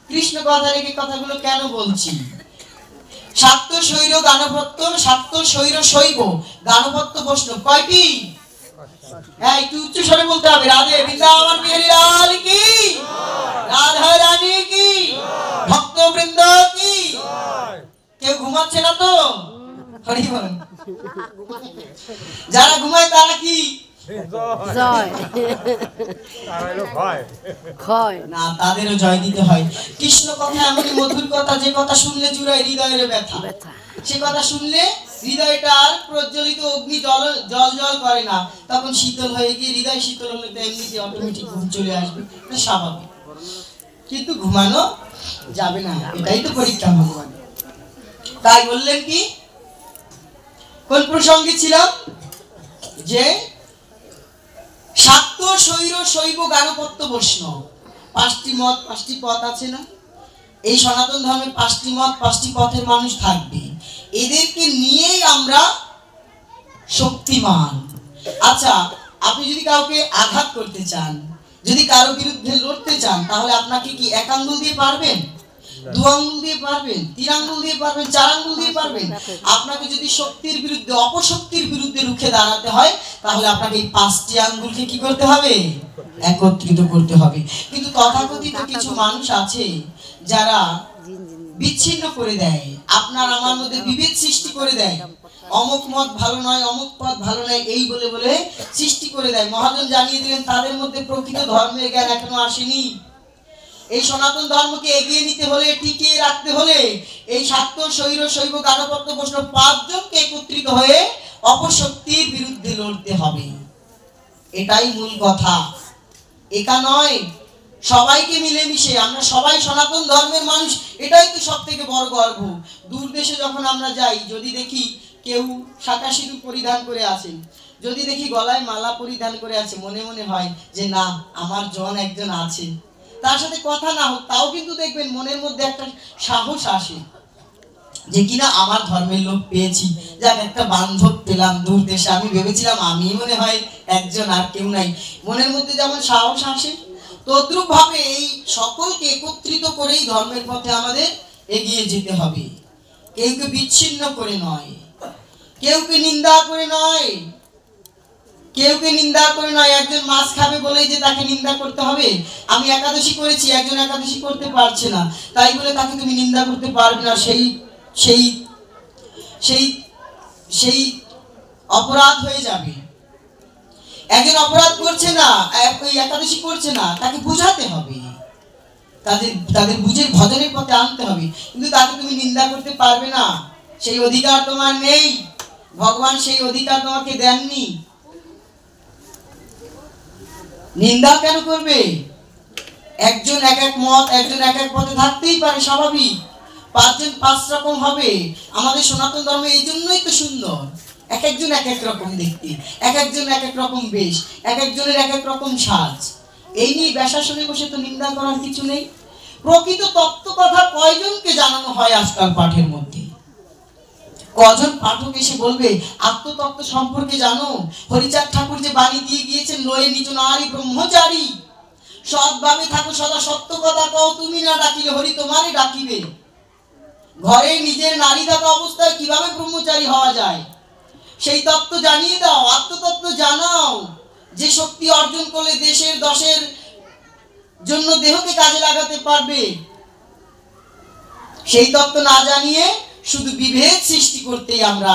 Speaker 1: কৃষ্ণ কথা রেখে কথাগুলো কেন বলছি? শাক্ত শৈর গানভট্ট, শাক্ত শৈর শৈব, গানভট্ট বৈষ্ণব কয়টি? হ্যাঁ, একটু উচ্চ স্বরে বলতে হবে। রাধে বৃন্দাবন বিহারী লাল কি, রাধা রানী কি, ভক্তবৃন্দ কি। কেউ ঘুমাচ্ছে না তো? হরি বল। যারা ঘুমায় তারা কি? না, তাদেরও জয় দিতে হয়। কৃষ্ণ কথা এমনই মধুর কথা, যে কথা শুনলে জুড়ায় হৃদয়ের ব্যথা। সে কথা শুনলে হৃদয়টা আর প্রজ্বলিত অগ্নি জল জল করে না, তখন শীতল হয়ে গিয়ে হৃদয় শীতল হলে এমনিতে অটোমেটিক ঘুম চলে আসবে, স্বাভাবিক। কিন্তু ঘুমানো যাবে না, এটাই তো পরীক্ষা ভগবান। তাই বললেন কি, কোন প্রসঙ্গে ছিলাম? যে শাক্ত শৈর শৈব গানভট্ট বৈষ্ণব, 5টি মত 5টি পথ আছে না? এই সনাতন ধর্মে 5টি মত 5টি পথের মানুষ থাকবে। এদেরকে নিয়েই আমরা শক্তিমান। আচ্ছা, আপনি যদি কাউকে আঘাত করতে চান, যদি কারো বিরুদ্ধে লড়তে চান, তাহলে আপনাকে কি 1 আঙ্গুল দিয়ে পারবেন? 2 আঙ্গুল দিয়ে পারবেন? 3 আঙ্গুল দিয়ে পারবেন? 4 আঙ্গুল দিয়ে পারবেন? আপনাকে যদি শক্তির বিরুদ্ধে, অপশক্তির বিরুদ্ধে রুখে দাঁড়াতে হয়, তাহলে আপনাকে এই 5টি আঙ্গুলকে কি করতে হবে? একত্রিত করতে হবে। কিন্তু তথাকথিত কিছু মানুষ আছে যারা বিচ্ছিন্ন করে দেয়, আপনার আমার মধ্যে বিভেদ সৃষ্টি করে দেয়। অমুক মত ভালো নয়, অমুক পথ ভালো নয়, এই বলে বলে সৃষ্টি করে দেয়। মহাজন জানিয়ে দিলেন তাদের মধ্যে প্রকৃত ধর্মের জ্ঞান এখনো আসেনি। এই সনাতন ধর্মকে এগিয়ে নিতে হলে, টিকিয়ে রাখতে হলে এই শাক্ত, শৈর, শৈব, গানপত্য, বৈষ্ণব পাঁচজনকে একত্রিত হয়ে অপশক্তির বিরুদ্ধে লড়তে হবে। এটাই মূল কথা, একা নয়। সবাইকে মিলেমিশে, আমরা সবাই সনাতন ধর্মের মানুষ, এটাই তো সব থেকে বড় গর্ব। দূর দেশে যখন আমরা যাই, যদি দেখি কেউ শাঁখা সিঁদুর পরিধান করে আছেন, যদি দেখি গলায় মালা পরিধান করে আছে, মনে মনে হয় যে না, আমার জন একজন আছে। তার সাথে কথা না হোক, তাও কিন্তু দেখবেন মনের মধ্যে একটা সাহস আসে যে কিনা আমার ধর্মের লোক পেয়েছি, যাক একটা বান্ধব পেলাম দূর দেশে। আমি ভেবেছিলাম আমি মনে হয় একজন, আর কেউ নাই। মনের মধ্যে যেমন সাহস আসে, তদ্রূপ ভাবে এই সকলকে একত্রিত করেই ধর্মের পথে আমাদের এগিয়ে যেতে হবে। কেউকে বিচ্ছিন্ন করে নয়, কেউকে নিন্দা করে নয়, কেউকে নিন্দা করে নয়। একজন মাছ খাবে বলেই যে তাকে নিন্দা করতে হবে? আমি একাদশী করেছি, একজন একাদশী করতে পারছে না, তাই বলে তাকে তুমি নিন্দা করতে পারবে না। সেই সেই সেই সেই অপরাধ হয়ে যাবে। একজন অপরাধ করছে না, ওই একাদশী করছে না, তাকে বুঝাতে হবে, তাদের বুঝে ভজনের পথে আনতে হবে, কিন্তু তাকে তুমি নিন্দা করতে পারবে না। সেই অধিকার তোমার নেই, ভগবান সেই অধিকার তোমাকে দেননি। নিন্দা কেন করবে? একজন এক এক মত, একজন এক এক পথে থাকতেই পারে, স্বাভাবিক। পাঁচজন পাঁচ রকম হবে। আমাদের সনাতন ধর্ম এই জন্যই তো সুন্দর, এক একজন এক এক রকম দেখতে, এক একজন এক এক রকম বেশ, এক একজনের এক এক রকম সাজ। এই নিয়ে ব্যাসাসনে বসে তো নিন্দা করার কিছু নেই। প্রকৃত তত্ত্ব কথা কয়জনকে জানানো হয় আজকাল পাঠের মধ্যে? কজন পাঠক এসে বলবে আত্মতত্ত্ব সম্পর্কে জানো? হরিচাঁদ ঠাকুর যে বাণী দিয়ে গিয়েছেন, লয়ে নিজ নারী ব্রহ্মচারী, সৎভাবে থাকো সদা, সত্য কথা কও, তুমি না ডাকিলে হরি তোমারই ডাকিবে। ঘরে নিজের নারী থাকা অবস্থায় কিভাবে ব্রহ্মচারী হওয়া যায়, সেই তত্ত্ব জানিয়ে দাও, আত্মতত্ত্ব জানাও। যে শক্তি অর্জন করলে দেশের দশের জন্য দেহকে কাজে লাগাতে পারবে, সেই তত্ত্ব না জানিয়ে শুধু বিভেদ সৃষ্টি করতেই আমরা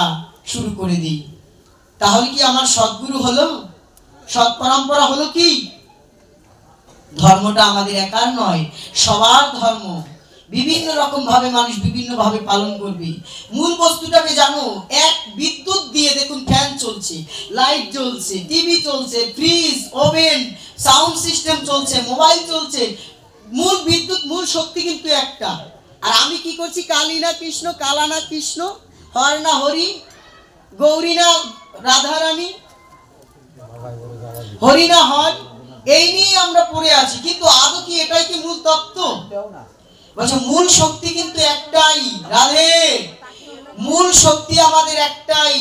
Speaker 1: শুরু করে দিই। তাহলে কি আমার সদ্গুরু হলো? সৎ পরম্পরা হলো কি? ধর্মটা আমাদের একার নয়, সবার ধর্ম। বিভিন্ন রকম ভাবে মানুষ বিভিন্ন ভাবে পালন করবে। মূল বস্তুটাকে জানো। এক বিদ্যুৎ দিয়ে দেখুন, ফ্যান চলছে, লাইট জ্বলছে, টিভি চলছে, ফ্রিজ, ওভেন, সাউন্ড সিস্টেম চলছে, মোবাইল চলছে, মূল বিদ্যুৎ, মূল শক্তি কিন্তু একটা। আর আমি কি করছি? কালী না কৃষ্ণ, কালা না কৃষ্ণ, হর না হরি, গৌরী না রাধারানী, হরি না হর, এই নিয়ে আমরা পড়ে আছি। কিন্তু আদৌ কি এটাই কি মূল তত্ত্ব? বলছে মূল শক্তি কিন্তু একটাই, রাধে। মূল শক্তি আমাদের একটাই,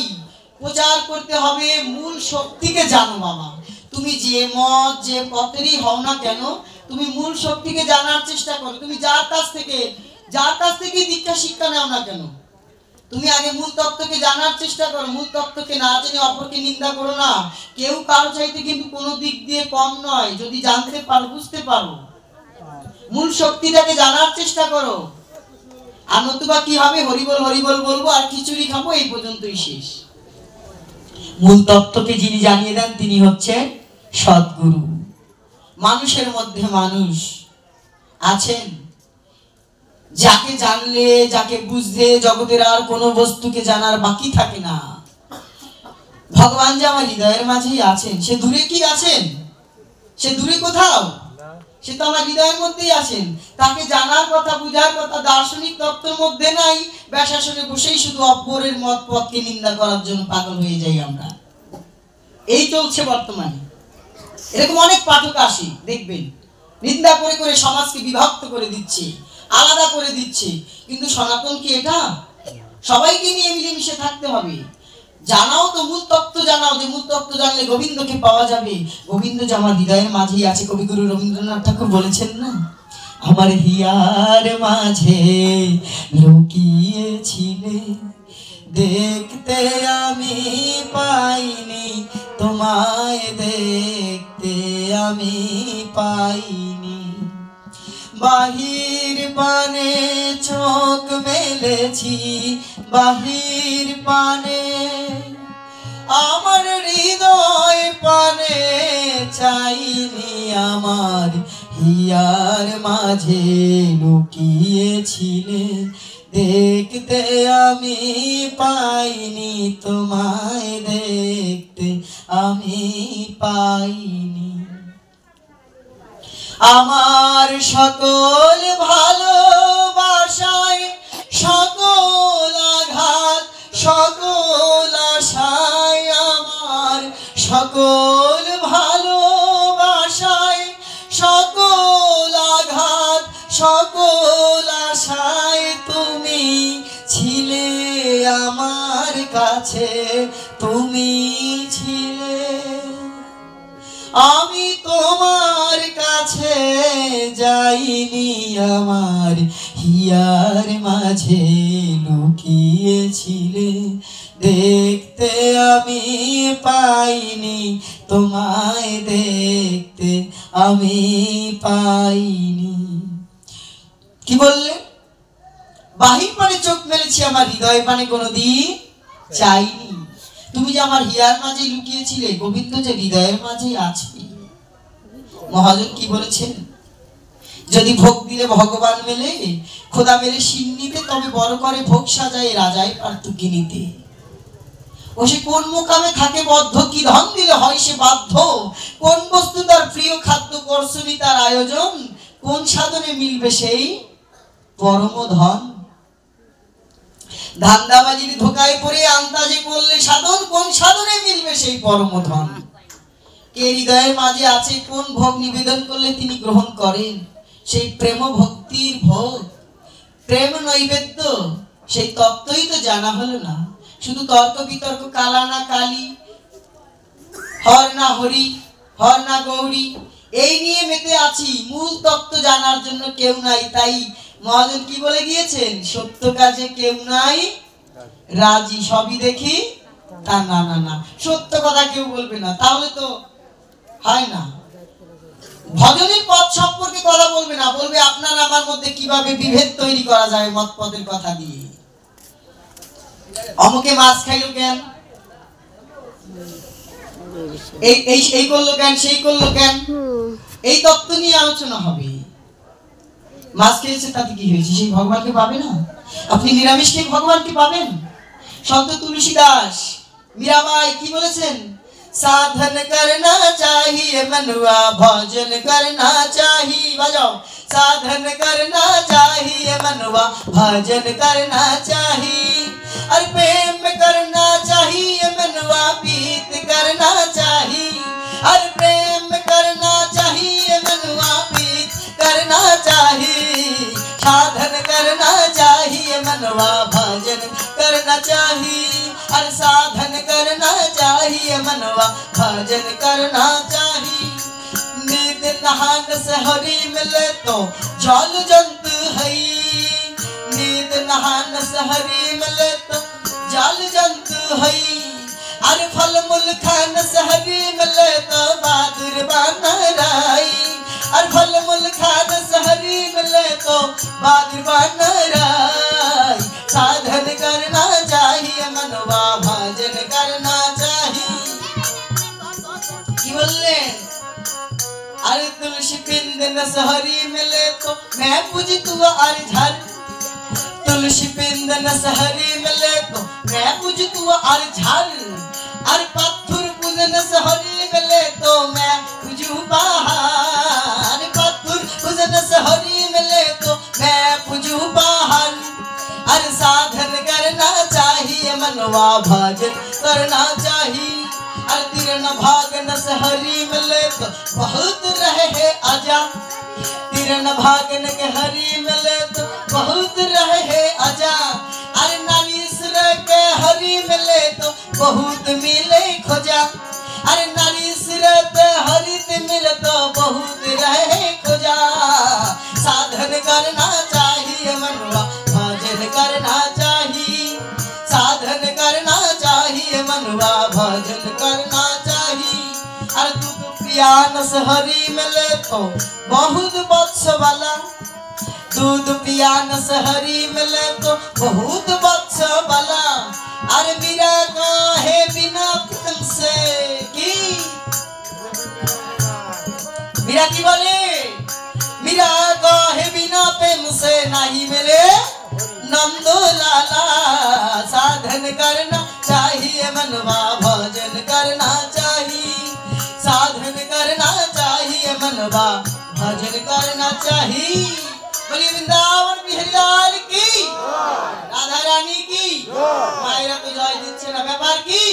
Speaker 1: প্রচার করতে হবে মূল শক্তিকে। জানো বাবা, তুমি যে মত যে পথেরই হও না কেন, তুমি মূল শক্তিকে জানার চেষ্টা করো। তুমি যার কাছ থেকে দীক্ষা শিক্ষা নাও না কেন, তুমি আগে মূল তত্ত্বকে জানার চেষ্টা করো। মূল তত্ত্বকে না জেনে অপরকে নিন্দা করো না। কেউ কারো চাইতে কিন্তু কোনো দিক দিয়ে কম নয়, যদি জানতে পারো, বুঝতে পারো। মূল শক্তিটাকে জানার চেষ্টা করো। আর নতুবা কি হবে? হরিবল হরিবল বলবো আর খিচুড়ি খাবো, এই পর্যন্তই শেষ। মূল তত্ত্বকে যিনি জানিয়ে দেন তিনি হচ্ছেন সদ্গুরু। মানুষের মধ্যে মানুষ আছেন, যাকে জানলে, যাকে বুঝলে জগতের আর কোনো বস্তুকে জানার বাকি থাকে না। ভগবান যে আমার হৃদয়ের মাঝেই আছেন। সে দূরে কি আছেন? সে দূরে কোথাও? সে তো আমার হৃদয়ের মধ্যেই আছেন। তাকে জানার কথা, বুঝার কথা দার্শনিক তত্ত্বের মধ্যে নাই। ব্যাসাসনে বসেই শুধু অপরের মত পথকে নিন্দা করার জন্য পাগল হয়ে যাই আমরা। এই চলছে বর্তমানে। এরকম অনেক পাঠক আসে, দেখবেন নিন্দা করে করে সমাজকে বিভক্ত করে দিচ্ছে, আলাদা করে দিচ্ছে। কিন্তু সনাতন কি এটা? সবাইকে নিয়ে মিলেমিশে থাকতে হবে। জানাও তো মূল তত্ত্ব, জানাও যে মূল তত্ত্ব জানলে গোবিন্দকে পাওয়া যাবে। গোবিন্দ যে আমার হৃদয়ের মাঝেই আছে। কবিগুরু রবীন্দ্রনাথ ঠাকুর বলেছেন না, আমার হিয়ার মাঝে লুকিয়েছিলে, দেখতে আমি পাইনি, তোমায় দেখতে আমি পাইনি। বাহির পানে চোখ মেলেছি, বাহির পানে, আমার হৃদয় পানে চাইনি, আমার হিয়ার মাঝে লুকিয়েছিলে, দেখতে আমি পাইনি তোমায়, দেখতে আমি পাইনি। আমার সকল ভালোবাসায় সকল আঘাত সকল আশায়, আমার সকল ভালোবাসায় সকল আঘাত সকল আশায় তুমি ছিলে আমার কাছে, তুমি ছিলে। আমি তোমার কাছে যাইনি, আমার হিয়ার মাঝে লুকিয়েছিলে, দেখতে আমি পাইনি তোমায়, দেখতে আমি পাইনি। কি বললেন? বাহির পানে চোখ মেলেছি, আমার হৃদয় পানে কোনোদিন চাইনি। তুমি যে আমার হিয়ার মাঝে লুকিয়েছিলে, গোবিন্দ যে হৃদয়ের মাঝে আছে। মহাজন কি বলেছেন? যদি ভোগ দিলে ভগবান মেলে, খোদা মেলে সিন্নিতে, তবে বড় করে ভোগ সাজায় রাজায় পার্থক্য নিতে। ও সে কোন মোকামে থাকে বদ্ধ, কি ধন দিলে হয় সে বাধ্য, কোন বস্তু তার প্রিয় খাদ্য করছনি তার আয়োজন, কোন সাধনে মিলবে সেই পরম ধন। ধান্দাবাজির ধোকায় পড়ে আন্তাজে করলে সাধন, কোন সাধনে মিলবে সেই পরম ধন। কে হৃদয়ের মাঝে আছে, কোন ভোগ নিবেদন করলে তিনি গ্রহণ করেন সেই প্রেম ভক্তির ভোগ। প্রেম নৈবেদ্য সেই তত্ত্বই তো জানা হলো না, শুধু তর্ক বিতর্ক, কালা না কালী, হর না হরি, হর না গৌরী, এই নিয়ে মেতে আছি। মূল তত্ত্ব জানার জন্য কেউ নাই। তাই মহাজন কি বলে গিয়েছেন? সত্য কাজে কেউ নাই রাজি, সবই দেখি তা না না না। সত্য কথা কেউ বলবে না, তাহলে তো হয় না। ভজনের পথ সম্পর্কে কথা বলবে না, বলবে আপনার আমার মধ্যে কিভাবে বিভেদ তৈরি করা যায় মত পথের কথা দিয়ে। অমুকে মাছ খাইলো কেন, এই করলো কেন, সেই করলো কেন, এই তত্ত্ব নিয়ে আলোচনা হবে। মাছ খেয়েছে তাতে কি হয়েছে, সেই ভগবানকে পাবে না? আপনি নিরামিষ খেয়ে ভগবানকে পাবেন? সন্ত তুলসী দাস मीराबाई की बोलेছেন? साधन करना चाहिए मनुआ, भजन करना चाहिए, बजाओ। साधन करना चाहिए मनुआ, भजन करना चाहिए, अरे प्रेम करना चाहिए मनुआ, प्रीत करना चाहिए, अरे प्रेम करना चाहिए मनुआ, प्रीत करना चाहिए। साधन करना चाहिए मनुआ, भजन करना चाहिए, अरे साधन करना चाहिए मनवा, भजन करना चाहिए। नींद नहान से हरि मिले तो जल जंतु है, नींद नहान से हरि मिले तो जल जंतु है, अरे फल मूल खान से हरि मिले तो बहादुर बनराई, अरे फल मूल खान से हरि मिले तो बहादुर बनराई। साधन करना चाहिए मनवा, भजन करना चाहिए। की बोलें? अरे तुलसी पिंड न सहरी मिले तो मैं पूजी तू अरे झर, तुलसी पिंड न सहरी मिले तो मैं पूजी तू अरे झर, अरे पत्थर पूजन सहरी मिले तो मैं पूजू पहाड़, अरे पत्थर पूजन सहरी मिले तो मैं पूजू पहाड़। अरे साधन करना चाहिए मनवा, भजन करना चाहिए, अरे तीरन भागन से हरि मिले तो बहुत रहे अजा, तीरन भागन के हरि मिले तो बहुत रहे अजा, अरे नारीश्वर के हरि मिले तो बहुत मिले खोजा, अरे नारीश्वर के हरि मिले तो बहुत रहे खोजा। साधन करना चाहिए मनवा, भजन करना चाहिए, साधन करना चाहिए मनवा, भजन करना चाहिए। अरे दूध पियान से हरि मिले तो बहुत बत्स वाला, दूध पियान से हरि मिले तो बहुत बत्स वाला, अरे मीरा काहे बिना प्रेम से की, मीरा की बोले मीरा का भजन करना चाहिए, साधन करना चाहिए मनवा, भजन करना चाहिए। बोलिए वृंदावन बिहारी लाल की, राधा रानी की, मायरा तो जय दिच्छे ना व्यापार की।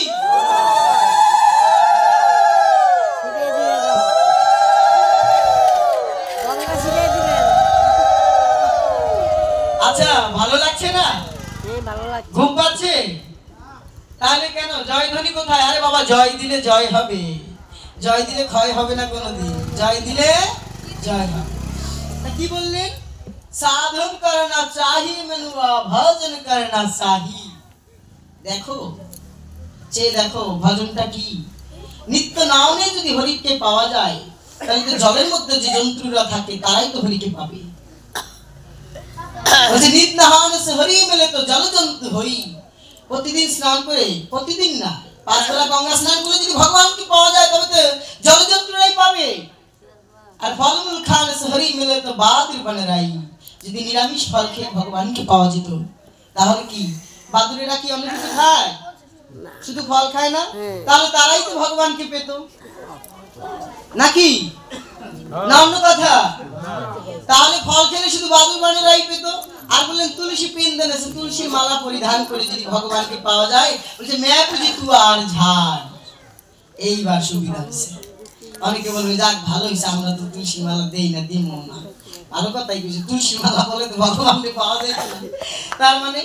Speaker 1: আচ্ছা ভালো লাগছে না? ভালো লাগছে। ঘুম পাচ্ছে? তাহলে কেন জয় ধ্বনি কোথায়? আরে বাবা জয় দিলে জয় হবে, জয় দিলে ক্ষয় হবে না কোনোদিন, জয় দিলে জয় হবে। তা কি বললেন? সাধন করনা চাহি মনুয়া, ভজন করনা চাহি। দেখো চেয়ে দেখো ভজনটা কি। নিত্য নামে যদি হরিকে পাওয়া যায় তাহলে তো জলের মধ্যে যে জন্তুরা থাকে তারাই তো হরিকে পাবে। নিত নাহান সে হরি মেলে তো জল জন্তু হরি। প্রতিদিন স্নান করে, প্রতিদিন না 5 বেলা গঙ্গা স্নান করে যদি ভগবানকে পাওয়া যায় তবে তো জল জন্তুরাই পাবে। আর ফলমূল খান সে হরি মেলে তো বাদুর বনে রাই। যদি নিরামিষ ফল খেয়ে ভগবানকে পাওয়া যেত তাহলে কি বাদুরেরা কি অন্য কিছু খায়? শুধু ফল খায় না? তাহলে তারাই তো ভগবানকে পেত নাকি না অন্য কথা? তাহলে ফল খেলে শুধু বাদুর বানেরাই পেত। আর বললেন তুলসী পিন্দন আছে, তুলসীর মালা পরিধান করে যদি ভগবানকে পাওয়া যায় বলছে मैं तुझे तू আর ঝাড়। এইবার সুবিধা হচ্ছে। অনেকে বলবে যাক ভালো হইছে আমরা তো তুলসী মালা দেই না, দিমো না। ভালো কথাই কইছে, তুলসী মালা বলে তো ভগবানকে পাওয়া যায় না। তার মানে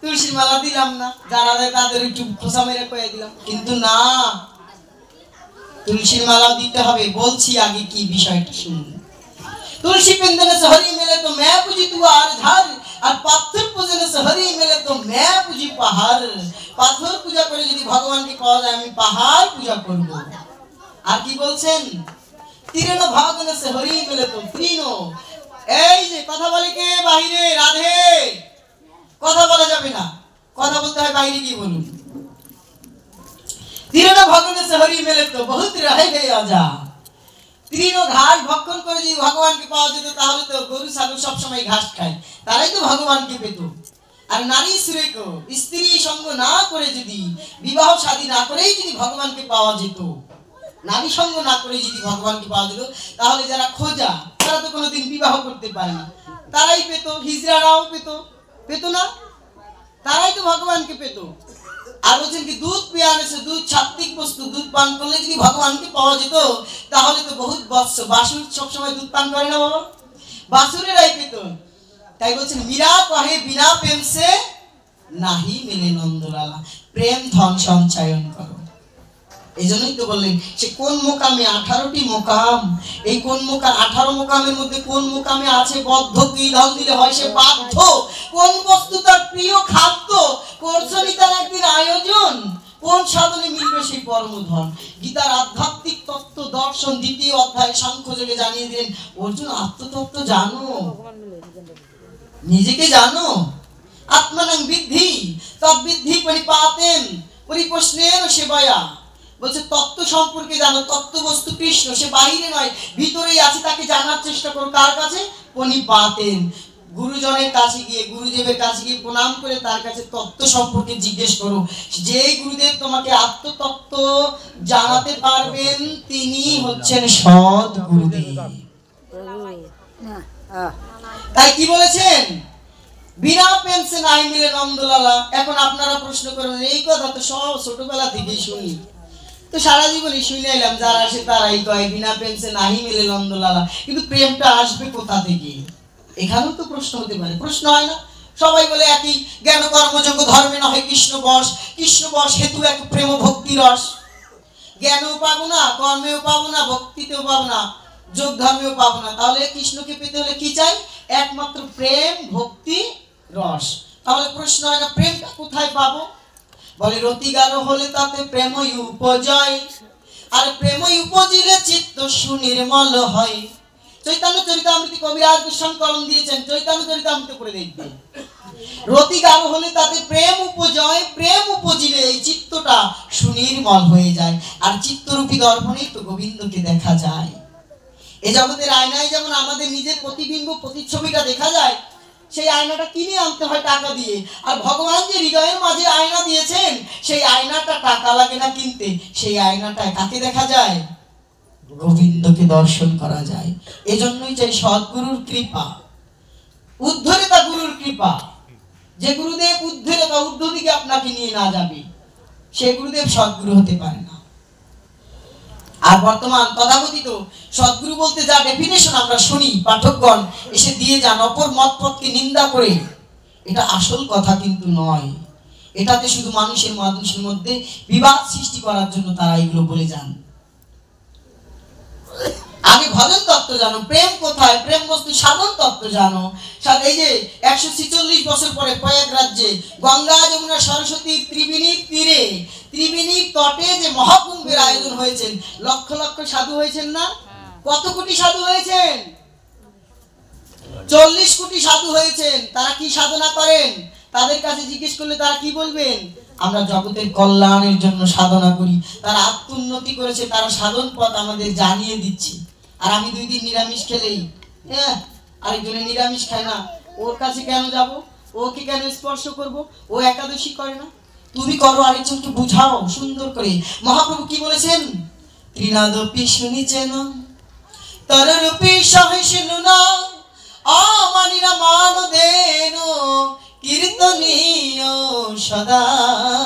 Speaker 1: তুলসীর মালা দিলাম না, যারা দেয় তাদের একটু খোসা মেরে কয়ে দিলাম। কিন্তু না, তুলসীর মালা দিতে হবে। বলছি আগে কি বিষয়টা শুনুন। तुलसी पिंदने से हरि मिले तो मैं पूजी तू আর ঝাড়, আর পাথর পূজনে से हरि मिले तो मैं पूजी পাহাড়। পাথর পূজা করে যদি ভগবানকে পাওয়া যায় আমি পাহাড় পূজা করব। আর কি বলছেন? তিরেন ভাগনে से हरि मिले तो তৃণ। এই যে কথা বলে কে বাইরে? রাধে। কথা বলা যাবে না, কথা বলতে হয় বাইরে গিয়ে বলুন। তিরেন ভাগনে से हरि मिले तो बहुत रह गया जा। তৃণ ঘাস ভক্ষণ করে যদি ভগবানকে পাওয়া যেত তাহলে তো গরু ছাগল সব সময় ঘাস খায়, তারাই তো ভগবানকে পেত। আর নারী শ্রেষ্ঠ স্ত্রী সঙ্গ না করে যদি বিবাহ শাদী না করেই যদি ভগবানকে পাওয়া যেত, নারী সঙ্গ না করে যদি ভগবানকে পাওয়া যেত তাহলে যারা খোঁজা তারা তো কোনোদিন বিবাহ করতে পারে না, তারাই পেত। হিজড়ারাও পেত, পেত না? তারাই তো ভগবানকে পেত। আর বলছেন কি দুধ পিয়ানে সে দুধ সাত্বিক বস্তু, দুধ পান করলে যদি ভগবানকে পাওয়া যেত তাহলে তো বহুত বৎস। বাসুর সবসময় দুধ পান করে না বাবা, বাসুরেরাই পেত। তাই বলছেন মীরা কহে বিনা প্রেম সে নাহি মিলে নন্দলালা। প্রেম ধন সঞ্চয়ন করো। এই জন্যই তো বললেন সে কোন মোকামে 18টি মোকাম। এই কোন মোকাম 18 মোকামের মধ্যে কোন মোকামে আছে বদ্ধ কি ধন দিলে হয় সে বাধ্য। কোন বস্তু তার প্রিয় খাদ্য, করছনি তার একদিন আয়োজন। কোন সাধনে মিলবে সেই পরম ধন। গীতার আধ্যাত্মিক তত্ত্ব দর্শন 2য় অধ্যায়ে সাংখ্যযোগে জানিয়ে দিলেন অর্জুন আত্মতত্ত্ব জানো, নিজেকে জানো। আত্মানং বিদ্ধি তদ্বিদ্ধি পরিপাতেন পরিপ্রশ্নেন সেবায়া। বলছে তত্ত্ব সম্পর্কে জানো, তত্ত্ব বস্তু কৃষ্ণ, সে বাইরে নয় ভিতরেই আছে, তাকে জানার চেষ্টা করো। কার কাছে? পরিপাতেন, গুরুজনের কাছে গিয়ে, গুরুদেবের কাছে গিয়ে প্রণাম করে তার কাছে তত্ত্ব সম্পর্কে জিজ্ঞেস করো। যেই গুরুদেব তোমাকে আত্মতত্ত্ব জানাতে পারবেন তিনি হচ্ছেন সৎ গুরুদেব। তাই কি বলেছেন? বিনা প্রেম সে নাই মিলে নন্দলালা। এখন আপনারা প্রশ্ন করেন এই কথা তো সব ছোটবেলা থেকেই শুনি, তো সারা জীবনই শুনে এলাম, যারা আসে তারাই কয় বিনা প্রেম সে নাহি মিলে নন্দলালা। কিন্তু প্রেমটা আসবে কোথা থেকে? এখানেও তো প্রশ্ন হতে পারে। প্রশ্ন হয় না? সবাই বলে একই জ্ঞান কর্মযোগ্য ধর্মে না হয় কৃষ্ণ বশ, কৃষ্ণ বশ হেতু এক প্রেম ভক্তি রস। জ্ঞানেও পাবো না, কর্মেও পাবো না, ভক্তিতেও পাবো না, যোগ ধর্মেও পাবো না। তাহলে কৃষ্ণকে পেতে হলে কি চাই? একমাত্র প্রেম ভক্তি রস। তাহলে প্রশ্ন হয় না প্রেমটা কোথায় পাবো? বলে রতিগার হলে তাতে প্রেমই উপজয়, আর প্রেমই উপজিলে চিত্ত সুনির্মল হয়। চৈতন্য চরিতামৃত কবিরাজ গোস্বামী কলম দিয়েছেন, চৈতন্য চরিতামৃত করে দেখবেন। রতিগার হলে তাতে প্রেম উপজয়, প্রেম উপজিলে এই চিত্তটা সুনির্মল হয়ে যায়। আর চিত্তরূপী দর্পণেই তো গোবিন্দকে দেখা যায়। এই জগতের আয়নায় যেমন আমাদের নিজের প্রতিবিম্ব প্রতিচ্ছবিটা দেখা যায়, সেই আয়নাটা কিনে আনতে হয় টাকা দিয়ে। আর ভগবান যে হৃদয়ের মাঝে আয়না দিয়েছেন, সেই আয়নাটা টাকা লাগে না কিনতে। সেই আয়নাটায় কাকে দেখা যায়? গোবিন্দকে দর্শন করা যায়। এজন্যই চাই সদ্গুরুর কৃপা, উদ্ধরেতা গুরুর কৃপা। যে গুরুদেব উদ্ধরেতা ঊর্ধ্ব দিকে আপনাকে নিয়ে না যাবে, সে গুরুদেব সদ্গুরু হতে পারে না। আর বর্তমান তথাকথিত সদ্গুরু বলতে যা ডেফিনেশন আমরা শুনি, পাঠকগণ এসে দিয়ে যান অপর মতপথকে নিন্দা করে, এটা আসল কথা কিন্তু নয়। এটাতে শুধু মানুষের মধ্যে বিবাদ সৃষ্টি করার জন্য তারা এগুলো বলে যান। আগে ভজন তত্ত্ব জানো, প্রেম কোথায়, প্রেম বস্তু সাধন তত্ত্ব জানো। এই যে 146 বছর পরে প্রয়াগ রাজ্যে গঙ্গা যমুনা সরস্বতী ত্রিবেণীর তীরে, ত্রিবেণীর তটে যে মহাকুম্ভের আয়োজন হয়েছে, লক্ষ লক্ষ সাধু হয়েছেন না? কত কোটি সাধু হয়েছেন? 40 কোটি সাধু হয়েছেন। তারা কি সাধনা করেন? তাদের কাছে জিজ্ঞেস করলে তারা কি বলবেন? আমরা জগতের কল্যাণের জন্য সাধনা করি। তারা আত্মোন্নতি করেছে, তারা সাধন পথ আমাদের জানিয়ে দিচ্ছে। আর আমি 2 দিন নিরামিষ খেলেই, হ্যাঁ, আরেকজনে নিরামিষ খায় না, ওর কাছে কেন যাব? ওকে কেন স্পর্শ করব? ও একাদশী করে না, তুমি করো, আরেকজনকে বুঝাও সুন্দর করে। মহাপ্রভু কি বলেছেন? ত্রিনাদপি শুনিছেন তররূপি সহিষ্ণু না আমানিনা মান দেন কীর্তনীয় সদা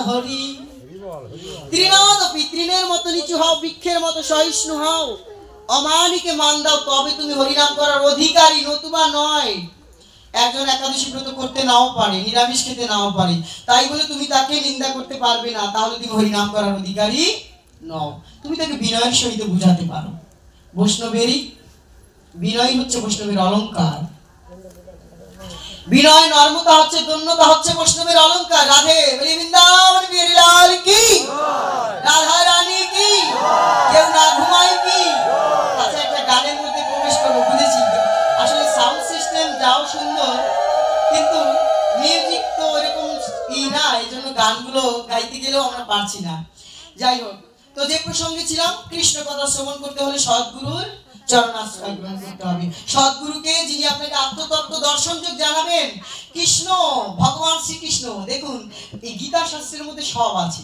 Speaker 1: হরি। ত্রিনাদপি, তৃণের মতো নিচু হও, বৃক্ষের মতো সহিষ্ণু হও, অমানিকে মান দাও, তবে তুমি হরিনাম করার অধিকারী, নতুবা নয়। একজন একাদশী ব্রত করতে নাও পারে, নিরামিষ খেতে নাও পারে, তাই বলে তুমি তাকে নিন্দা করতে পারবে না, তাহলে তুমি হরিনাম করার অধিকারী নও। তুমি তাকে বিনয়ের সহিত বুঝাতে পারো। বৈষ্ণবেরই বিনয় হচ্ছে বৈষ্ণবের অলংকার। বিনয় নর্মতা হচ্ছে, দন্যতা হচ্ছে বৈষ্ণবের অলংকার। রাধে বলি বৃন্দাবন বিহারী লাল কি, রাধা রানী কি, কেউ না ঘুমায় কি। আচ্ছা, একটা গানের মধ্যে প্রবেশ করবো, বুঝেছি আসলে সাউন্ড সিস্টেম যাও সুন্দর, কিন্তু মিউজিক তো এরকম না, এই জন্য গানগুলো গাইতে গেলেও আমরা পারছি না। যাই হোক, তো যে প্রসঙ্গে ছিলাম, কৃষ্ণ কথা শ্রবণ করতে হলে সদ্গুরুর চরণাশ্রয় গ্রহণ করতে হবে। সদ্গুরুকে, যিনি আপনাকে আত্মতত্ত্ব দর্শন যোগ জানাবেন। কৃষ্ণ, ভগবান শ্রীকৃষ্ণ, দেখুন এই গীতা শাস্ত্রের মধ্যে সব আছে।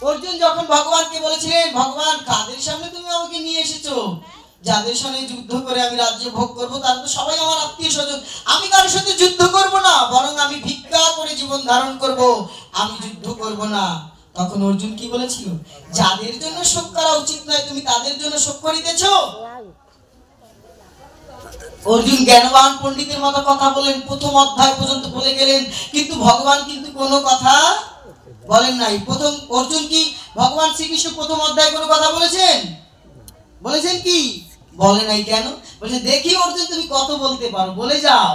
Speaker 1: অর্জুন যখন ভগবানকে বলেছিলেন, ভগবান কাদের সামনে তুমি আমাকে নিয়ে এসেছো? যাদের সঙ্গে যুদ্ধ করে আমি রাজ্য ভোগ করবো, তারা তো সবাই আমার আত্মীয় স্বজন। আমি কারোর সাথে যুদ্ধ করব না, বরং আমি ভিক্ষা করে জীবন ধারণ করব, আমি যুদ্ধ করব না। তখন অর্জুন কি বলেছিল? যাদের জন্য শোক করা উচিত নয়, তুমি তাদের জন্য শোক করিতেছো। অর্জুন জ্ঞানবান পণ্ডিতের মতো কথা বলেন, প্রথম অধ্যায় পর্যন্ত বলে গেলেন, কিন্তু ভগবান কিন্তু কোনো কথা বলেন নাই। প্রথম অর্জুন কি ভগবান শ্রীকৃষ্ণ প্রথম অধ্যায়ে কোনো কথা বলেছেন? বলেছেন কি? বলে নাই। কেন? বলছে দেখি অর্জুন তুমি কত বলতে পারো, বলে যাও।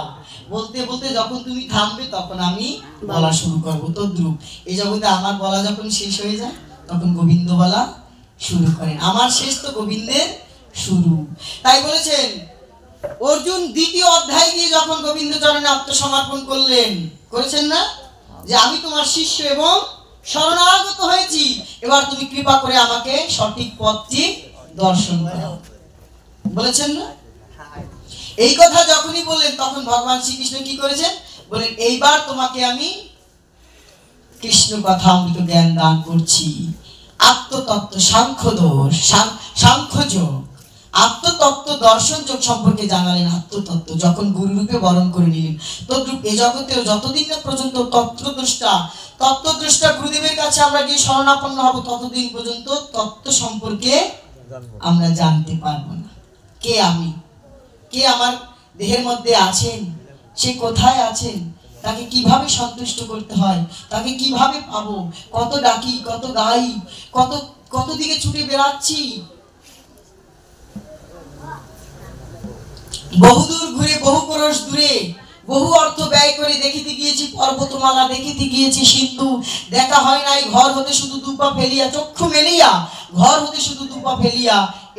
Speaker 1: বলতে বলতে যখন তুমি থামবে, তখন আমি বলা শুরু করবো। তদ্রূপ এই জগতে আমার বলা যখন শেষ হয়ে যায়, তখন গোবিন্দ বলা শুরু করেন। আমার শেষ তো গোবিন্দের শুরু। তাই বলেছেন অর্জুন দ্বিতীয় অধ্যায় গিয়ে যখন গোবিন্দ চরণে আত্মসমর্পণ করলেন, করেছেন না, যে আমি তোমার শিষ্য এবং শরণাগত হয়েছি, এবার তুমি কৃপা করে আমাকে সঠিক পথটি দর্শন করো, বলেছেন না? এই কথা যখনই বললেন, তখন ভগবান শ্রীকৃষ্ণ কি করেছেন? বলেন এইবার তোমাকে আমি কৃষ্ণ কথা অমৃত জ্ঞান দান করছি। আত্মতত্ত্ব, সাংখ্যযোগ, আত্মতত্ত্ব দর্শন যোগ সম্পর্কে জানালেন। আত্মতত্ত্ব যখন গুরুরূপে বরণ করে নিলেন, তদ্রূপ এ জগতেও যতদিন না পর্যন্ত তত্ত্বদ্রষ্টা গুরুদেবের কাছে আমরা গিয়ে শরণাপন্ন হব, ততদিন পর্যন্ত তত্ত্ব সম্পর্কে আমরা জানতে পারবো না। কে আমি, কে আমার দেহের মধ্যে আছেন, সে কোথায় আছেন, তাকে কিভাবে সন্তুষ্ট করতে হয়, তাকে কিভাবে পাবো, কত ডাকি, কত গাই, কত দিকে ছুটে বেড়াচ্ছি, বহুদূর ঘুরে, বহু ক্রোশ দূরে, বহু অর্থ ব্যয় করে দেখিতে গিয়েছি পর্বতমালা, দেখিতে গিয়েছি সিন্ধু, দেখা হয় নাই ঘর হতে শুধু দুপা ফেলিয়া, চক্ষু মেলিয়া ঘর হতে শুধু দুপা ফেলিয়া,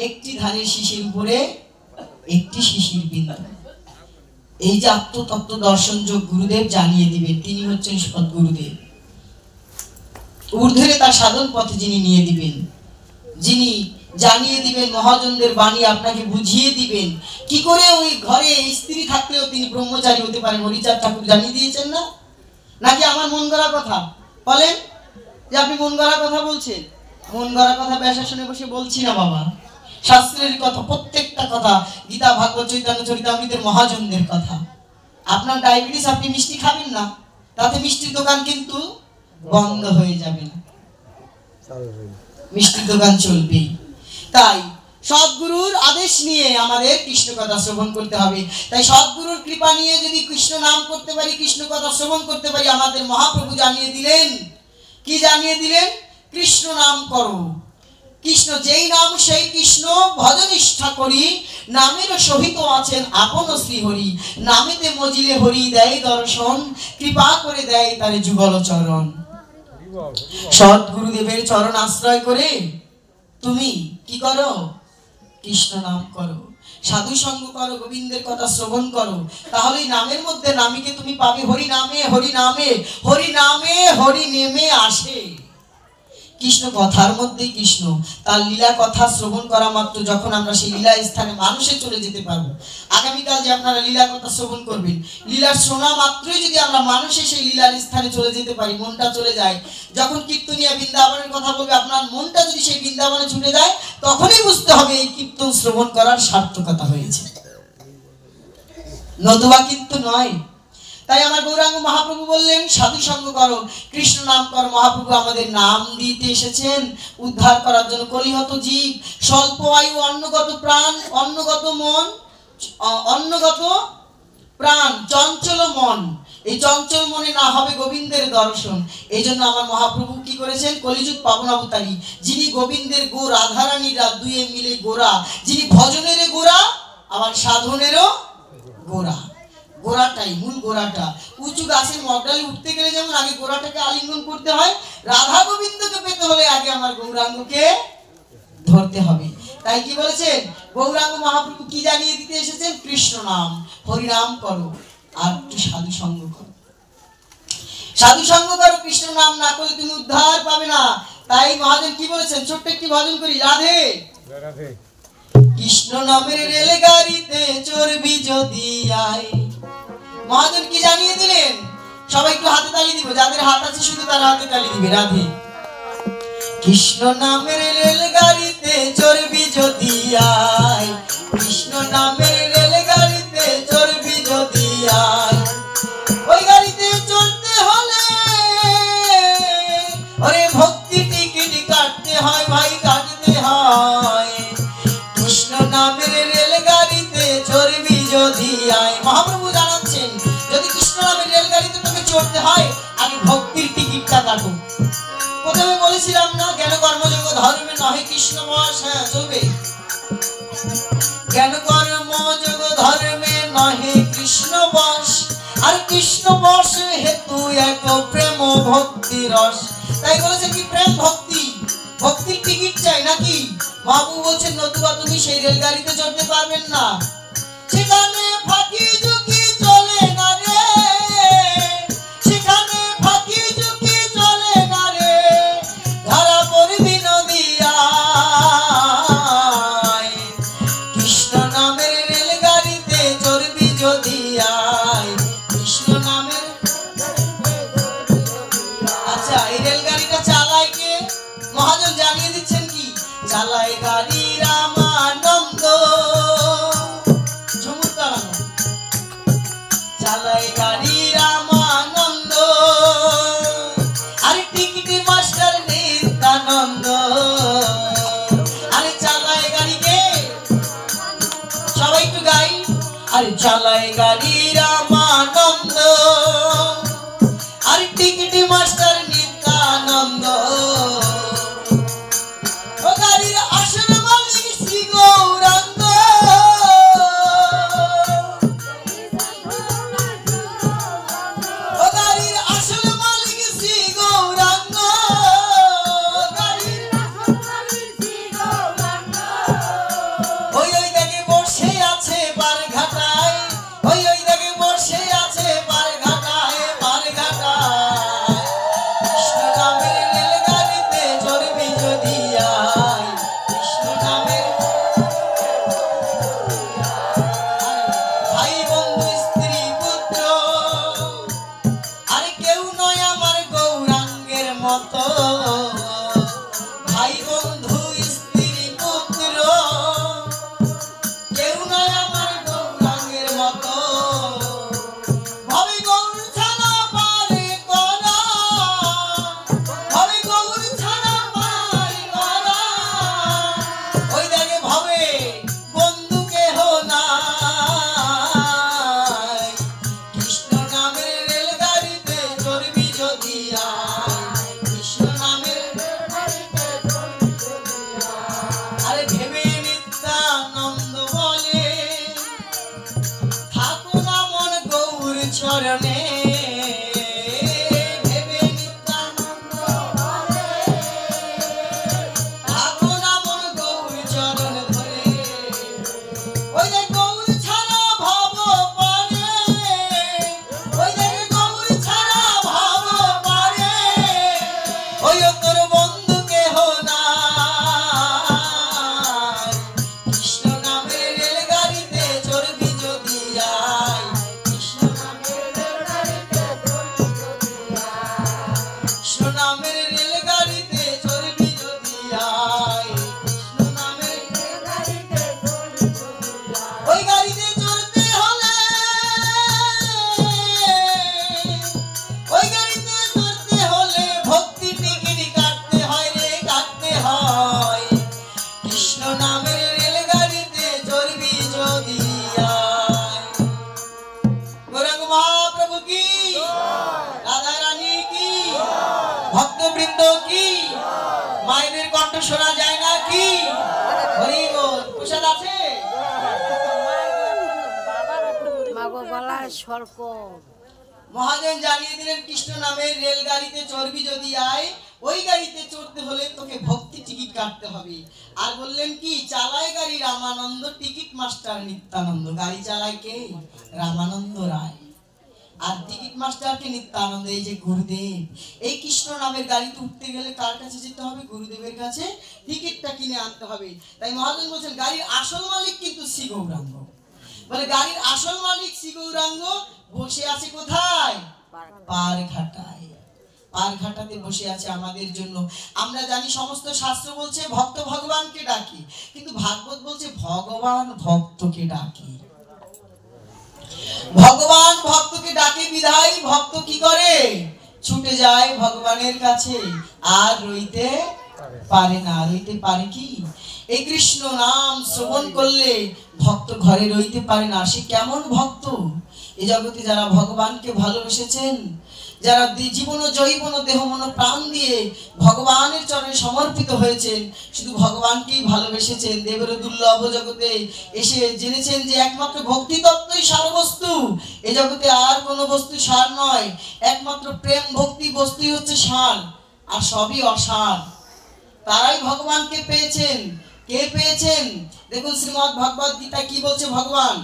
Speaker 1: একটি ধানের শীষের উপরে একটি শিশির বিন্দু। এই যে আত্মতত্ত্ব দর্শন যোগ গুরুদেব জানিয়ে দিবেন, তিনি হচ্ছেন সদ্গুরুদেব। ঊর্ধ্বে তার সাধন পথে যিনি নিয়ে দিবেন, যিনি জানিয়ে দিবেন, মহাজনদের বাণী আপনাকে বুঝিয়ে দিবেন কি করে ওই ঘরে স্ত্রী থাকলেও তিনি ব্রহ্মচারী হতে পারেন। হরিচাঁদ ঠাকুর জানিয়ে দিয়েছেন না? নাকি আমার মন গড়া কথা? বলেন যে আপনি মন গড়া কথা বলছেন। মন গড়া কথা ব্যাসাসনে বসে বলছি না বাবা, শাস্ত্রের কথা, প্রত্যেকটা কথা, গীতা, ভাগবত, চৈতন্য চরিতামৃতের মহাজনদের কথা। আপনার ডায়াবেটিস, আপনি মিষ্টি খাবেন না, তাতে মিষ্টির দোকান কিন্তু বন্ধ হয়ে যাবে না, মিষ্টির দোকান চলবেই। তাই সদ্গুরুর আদেশ নিয়ে আমাদের কৃষ্ণ কথা শ্রবণ করতে হবে। তাই সদ্গুরুর কৃপা নিয়ে যদি কৃষ্ণ নাম করতে পারি, কৃষ্ণ কথা শ্রবণ করতে পারি, আমাদের মহাপ্রভু জানিয়ে দিলেন, কি জানিয়ে দিলেন? কৃষ্ণ নাম করো। কৃষ্ণ যেই নাম সেই কৃষ্ণ, ভজনিষ্ঠা করি, নামের সহিত আছেন আপন শ্রীহরি, নামেতে মজিলে হরি দেয় দর্শন, কৃপা করে দেয় তারে যুগল চরণ। সদ্গুরুদেবের চরণ আশ্রয় করে তুমি কি করো? কৃষ্ণ নাম করো, সাধু সঙ্গ করো, গোবিন্দের কথা শ্রবণ করো, তাহলেই নামের মধ্যে নামীকে তুমি পাবে। হরি নামে হরি নামে হরি নামে হরি নেমে আসে। কৃষ্ণ কথার মধ্যেই কৃষ্ণ, তার লীলা কথা শ্রবণ করা মাত্র যখন আমরা সেই লীলা স্থানে মানুষে চলে যেতে পারবো। আগামীকাল যে আপনারা লীলা কথা শ্রবণ করবেন, লীলার শোনা মাত্রই যদি আমরা মানুষে সেই লীলার স্থানে চলে যেতে পারি, মনটা চলে যায়। যখন কীর্তনিয়া বৃন্দাবনের কথা বলবে, আপনার মনটা যদি সেই বৃন্দাবনে ছুটে যায়, তখনই বুঝতে হবে এই কীর্তন শ্রবণ করার সার্থকতা হয়েছে, নতুবা কিন্তু নয়। তাই আমার গৌরাঙ্গ মহাপ্রভু বললেন সাধু সঙ্গ করো, কৃষ্ণ নাম করো। মহাপ্রভু আমাদের নাম দিতে এসেছেন উদ্ধার করার জন্য। কলিহত জীব, স্বল্প আয়ু, অন্নগত প্রাণ, অন্নগত মন, অন্নগত প্রাণ, চঞ্চল মন। এই চঞ্চল মনে না হবে গোবিন্দের দর্শন। এই জন্য আমার মহাপ্রভু কি করেছেন? কলিযুগ পাবন অবতারী, যিনি গোবিন্দের গো রাধারানীরা দুয়ে মিলে গোরা, যিনি ভজনের গোরা আবার সাধনেরও গোরা। গোড়াটাই, মূল গোড়াটা। উঁচু গাছের মগডালে উঠতে গেলে যেমন আগে গোড়াটাকে আলিঙ্গন করতে হয়, রাধা গোবিন্দকে পেতে হলে আগে আমার গৌরাঙ্গকে ধরতে হবে। তাই কি বলেছেন গৌরাঙ্গ মহাপ্রভু? কি জানিয়ে দিতে এসেছেন? কৃষ্ণ নাম, হরিনাম করো, আর একটু সাধু সঙ্গ করো। সাধু সঙ্গ করো, কৃষ্ণ নাম না করলে তুমি উদ্ধার পাবে না। তাই মহাজন কি বলেছেন? ছোট্ট একটি ভজন করি, রাধে রাধে। কৃষ্ণ নামের রেলগাড়িতে চড়বি যদি আয়। মহাজন কি জানিয়ে দিলেন? সবাই একটু হাতে তালি দিব, যাদের হাত আছে শুধু তারা হাতে তালি দিবে। রাধে। কৃষ্ণ নামের রেলগাড়িতে চড়বি যদি আয়, কৃষ্ণ নামের রেলগাড়িতে চড়বি যদি আয়, ওই গাড়িতে চড়তে হলে ওরে ভক্তি টিকিট কাটতে হয় ভাই, কাটতে হয়। কৃষ্ণ নামের রেলগাড়িতে চড়বি যদি আয়। মহাপ্রভু জানাচ্ছেন যদি কৃষ্ণ নামের রেলগাড়িতে তোকে চড়তে হয়, আগে ভক্তির টিকিটটা কাটো। প্রথমে বলেছিলাম না, জ্ঞান কর্মযোগ ধর্মে নহে কৃষ্ণ বশ। হ্যাঁ চলবে। জ্ঞান কর্মযোগ ধর্মে নহে কৃষ্ণ বশ, আর কৃষ্ণ বশ হেতু এক প্রেম ভক্তি রস। তাই বলেছে কি প্রেম ভক্তি, ভক্তির টিকিট চাই নাকি? মহাপ্রভু বলছেন নতুবা তুমি সেই রেলগাড়িতে চড়তে পারবেন না। সেখানে ফাঁকি ঝুঁকি চলে না রে, সেখানে ফাঁকি ঝুঁকি চলে না রে, ধরা পড়বি নদিয়ায়। কৃষ্ণ নামের রেলগাড়িতে চড়বি যদি আয়, কৃষ্ণ নামের। আচ্ছা, এই রেলগাড়িটা চালায় কে? মহাজন জানিয়ে দিচ্ছেন কি? চালায় গাড়ি রামানন্দ। চালায় গাড়ি রামানন্দ, আরে টিকিট মাস্টার নিত্যানন্দ। আরে চালায় গাড়ি কে? সবাই একটু গাই। আরে চালায় গাড়ি রামানন্দ, আরে টিকিট মাস্টার নিত্যানন্দ। ও গাড়ির আসল মালিক শ্রী গৌরাঙ্গ, ও গাড়ির আসল মালিক শ্রী গৌরাঙ্গ, গাড়ির আসল মালিক শ্রী গৌরাঙ্গ। ওই ওই দেখে বসে আছে বারঘাটায়, ওই ওই দেখে বসে আছে বন্ধু স্ত্রী পুত্র কেউ নাই আমার গৌরাঙ্গের মতো ভবে গৌর ছাড়া পারে করা ভবে গৌর ছাড়া পারে করা ওই দেখে ভবে বন্ধু কেহ নাই কৃষ্ণ নামের রেলগাড়িতে চড়বি যদি আয় কৃষ্ণ নামের রেলগাড়িতে চড়বি যদি আয় আরে ভেবে নিত্যানন্দ বলে থাকো না মন গৌর চরণে ভেবে নিত্যানন্দ বলে থাকো না মন গৌর চরণ ধরে ওই যে গৌর ছাড়া ভব পারে ওই যে গৌর ছাড়া ভব পারে ওই তোর বন্ধু কেহ নাই কৃষ্ণ নামের রেলগাড়িতে চড়বি যদি আয় কৃষ্ণ নামের রেলগাড়িতে চড়বি যদি আয় কৃষ্ণ নামের রেলগাড়িতে চড়বি যদি আয় কৃষ্ণ নামের রেলগাড়িতে চড়বি যদি আয় ওই গাড়িতে চড়তে হলে ওই গাড়িতে চড়তে হলে ভক্তি টিকিট কাটতে হয় রে কাটতে হয় কৃষ্ণ নামের রেলগাড়িতে চড়বি যদি আয় গৌরাঙ্গ মহাপ্রভু কি রাধা রানী কি ভক্তবৃন্দ কি মায়েদের কণ্ঠ শোনা যায় না কি হরি বল প্রসাদ আছে
Speaker 2: মাগো গলায় স্বল্প
Speaker 1: মহাজন জানিয়ে দিলেন কৃষ্ণ নামের রেলগাড়িতে চড়বি যদি আয় ওই গাড়িতে চড়তে হলে তোকে ভক্তি টিকিট কাটতে হবে আর বললেন কি চালায় গাড়ি রামানন্দ টিকিট মাস্টার নিত্যানন্দ গাড়ি চালায় কে রামানন্দ রায় আর টিকিট মাস্টারকে নিত্যানন্দ এই যে গুরুদেব এই কৃষ্ণ নামের গাড়িতে উঠতে গেলে কার কাছে যেতে হবে গুরুদেবের কাছে টিকিটটা কিনে আনতে হবে তাই মহাজন বলছেন গাড়ির আসল মালিক কিন্তু শ্রী গৌরাঙ্গ বলে গাড়ির আসল মালিক শ্রী গৌরাঙ্গ বসে আছে কোথায় পারঘাটায় পারঘাটাতে বসে আছে আমাদের জন্য আমরা জানি সমস্ত শাস্ত্র বলছে ভক্ত ভগবানকে ডাকি কিন্তু ভাগবত বলছে ভগবান ভক্তকে ডাকি ভগবান ভক্তকে ডাকে বিধায় ভক্ত কি করে ছুটে যায় ভগবানের কাছে আর রইতে পারে না রইতে পারে কি এই কৃষ্ণ নাম শ্রবণ করলে ভক্ত ঘরে রইতে পারে না সে কেমন ভক্ত এই জগতে যারা ভগবানকে ভালোবেসেছেন যারা জীবন জৈবন দেহ মন প্রাণ দিয়ে ভগবানের চরণে সমর্পিত হয়েছেন শুধু ভগবানকেই ভালোবেসেছেন দেবের দুর্লভ জগতে এসে জেনেছেন যে একমাত্র ভক্তি তত্ত্বই সারবস্তু এই জগতে আর কোনো বস্তু সার নয় একমাত্র প্রেম ভক্তি বস্তুই হচ্ছে সার আর সবই অসার তারাই ভগবানকে পেয়েছেন কে পেয়েছেন দেখুন শ্রীমদ্ ভগবত গীতা কি বলছে ভগবান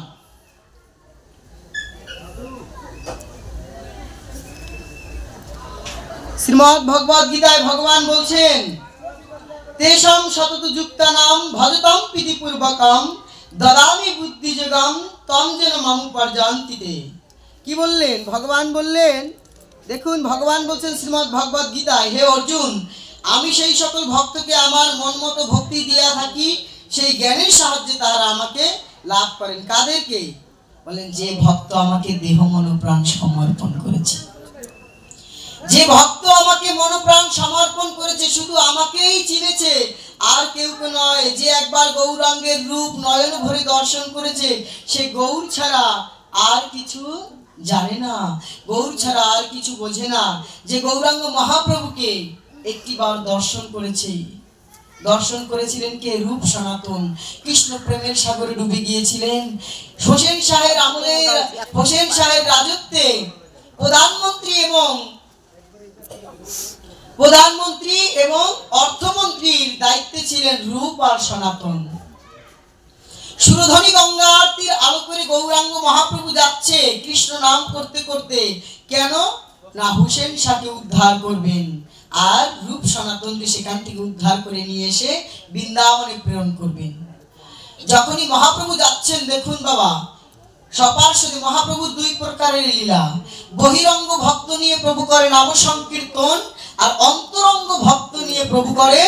Speaker 1: শ্রীমদ্ ভগবত গীতায় ভগবান বলছেন তেষাং সতত যুক্তানাম ভজতাম প্রীতিপূর্বকম দদামি বুদ্ধিযোগম তম যেন মামুপর্যান্তিতে কি বললেন ভগবান বললেন দেখুন ভগবান বলছেন শ্রীমদ্ ভগবত গীতায় হে অর্জুন আমি সেই সকল ভক্তকে আমার মন মতো ভক্তি দিয়া থাকি সেই জ্ঞানের সাহায্যে তারা আমাকে লাভ করেন কাদেরকে বলেন যে ভক্ত আমাকে দেহ মন প্রাণ সমর্পণ করেছে যে ভক্ত আমাকে মন প্রাণ সমর্পণ করেছে শুধু আমাকেই চিনেছে আর কেউ নয় যে একবার গৌরাঙ্গের রূপ নয়ন ভরে দর্শন করেছে সে গৌর ছাড়া আর কিছু জানে না গৌর ছাড়া আর কিছু বোঝে না যে গৌরাঙ্গ মহাপ্রভুকে একটিবার দর্শন করেছে দর্শন করেছিলেন কে রূপ সনাতন কৃষ্ণ প্রেমের সাগরে ডুবে গিয়েছিলেন হোসেন শাহের আমলে হোসেন শাহের রাজত্বে প্রধানমন্ত্রী এবং অর্থমন্ত্রীর দায়িত্বে ছিলেন রূপ আর সনাতন সুরধ্বনি গঙ্গা আরতির আলো করে গৌরাঙ্গ মহাপ্রভু যাচ্ছে কৃষ্ণ নাম করতে করতে কেন না হোসেন শাহকে উদ্ধার করবেন আর রূপ সনাতনকে সেখান থেকে উদ্ধার করে নিয়ে এসে বৃন্দাবনে প্রেরণ করবেন যখনই মহাপ্রভু যাচ্ছেন দেখুন বাবা সপার্শ্বদে মহাপ্রভুর দুই প্রকারের লীলা বহিরঙ্গ ভক্ত নিয়ে প্রভু করে নাম সংকীর্তন আর অন্তরঙ্গ ভক্ত নিয়ে প্রভু করে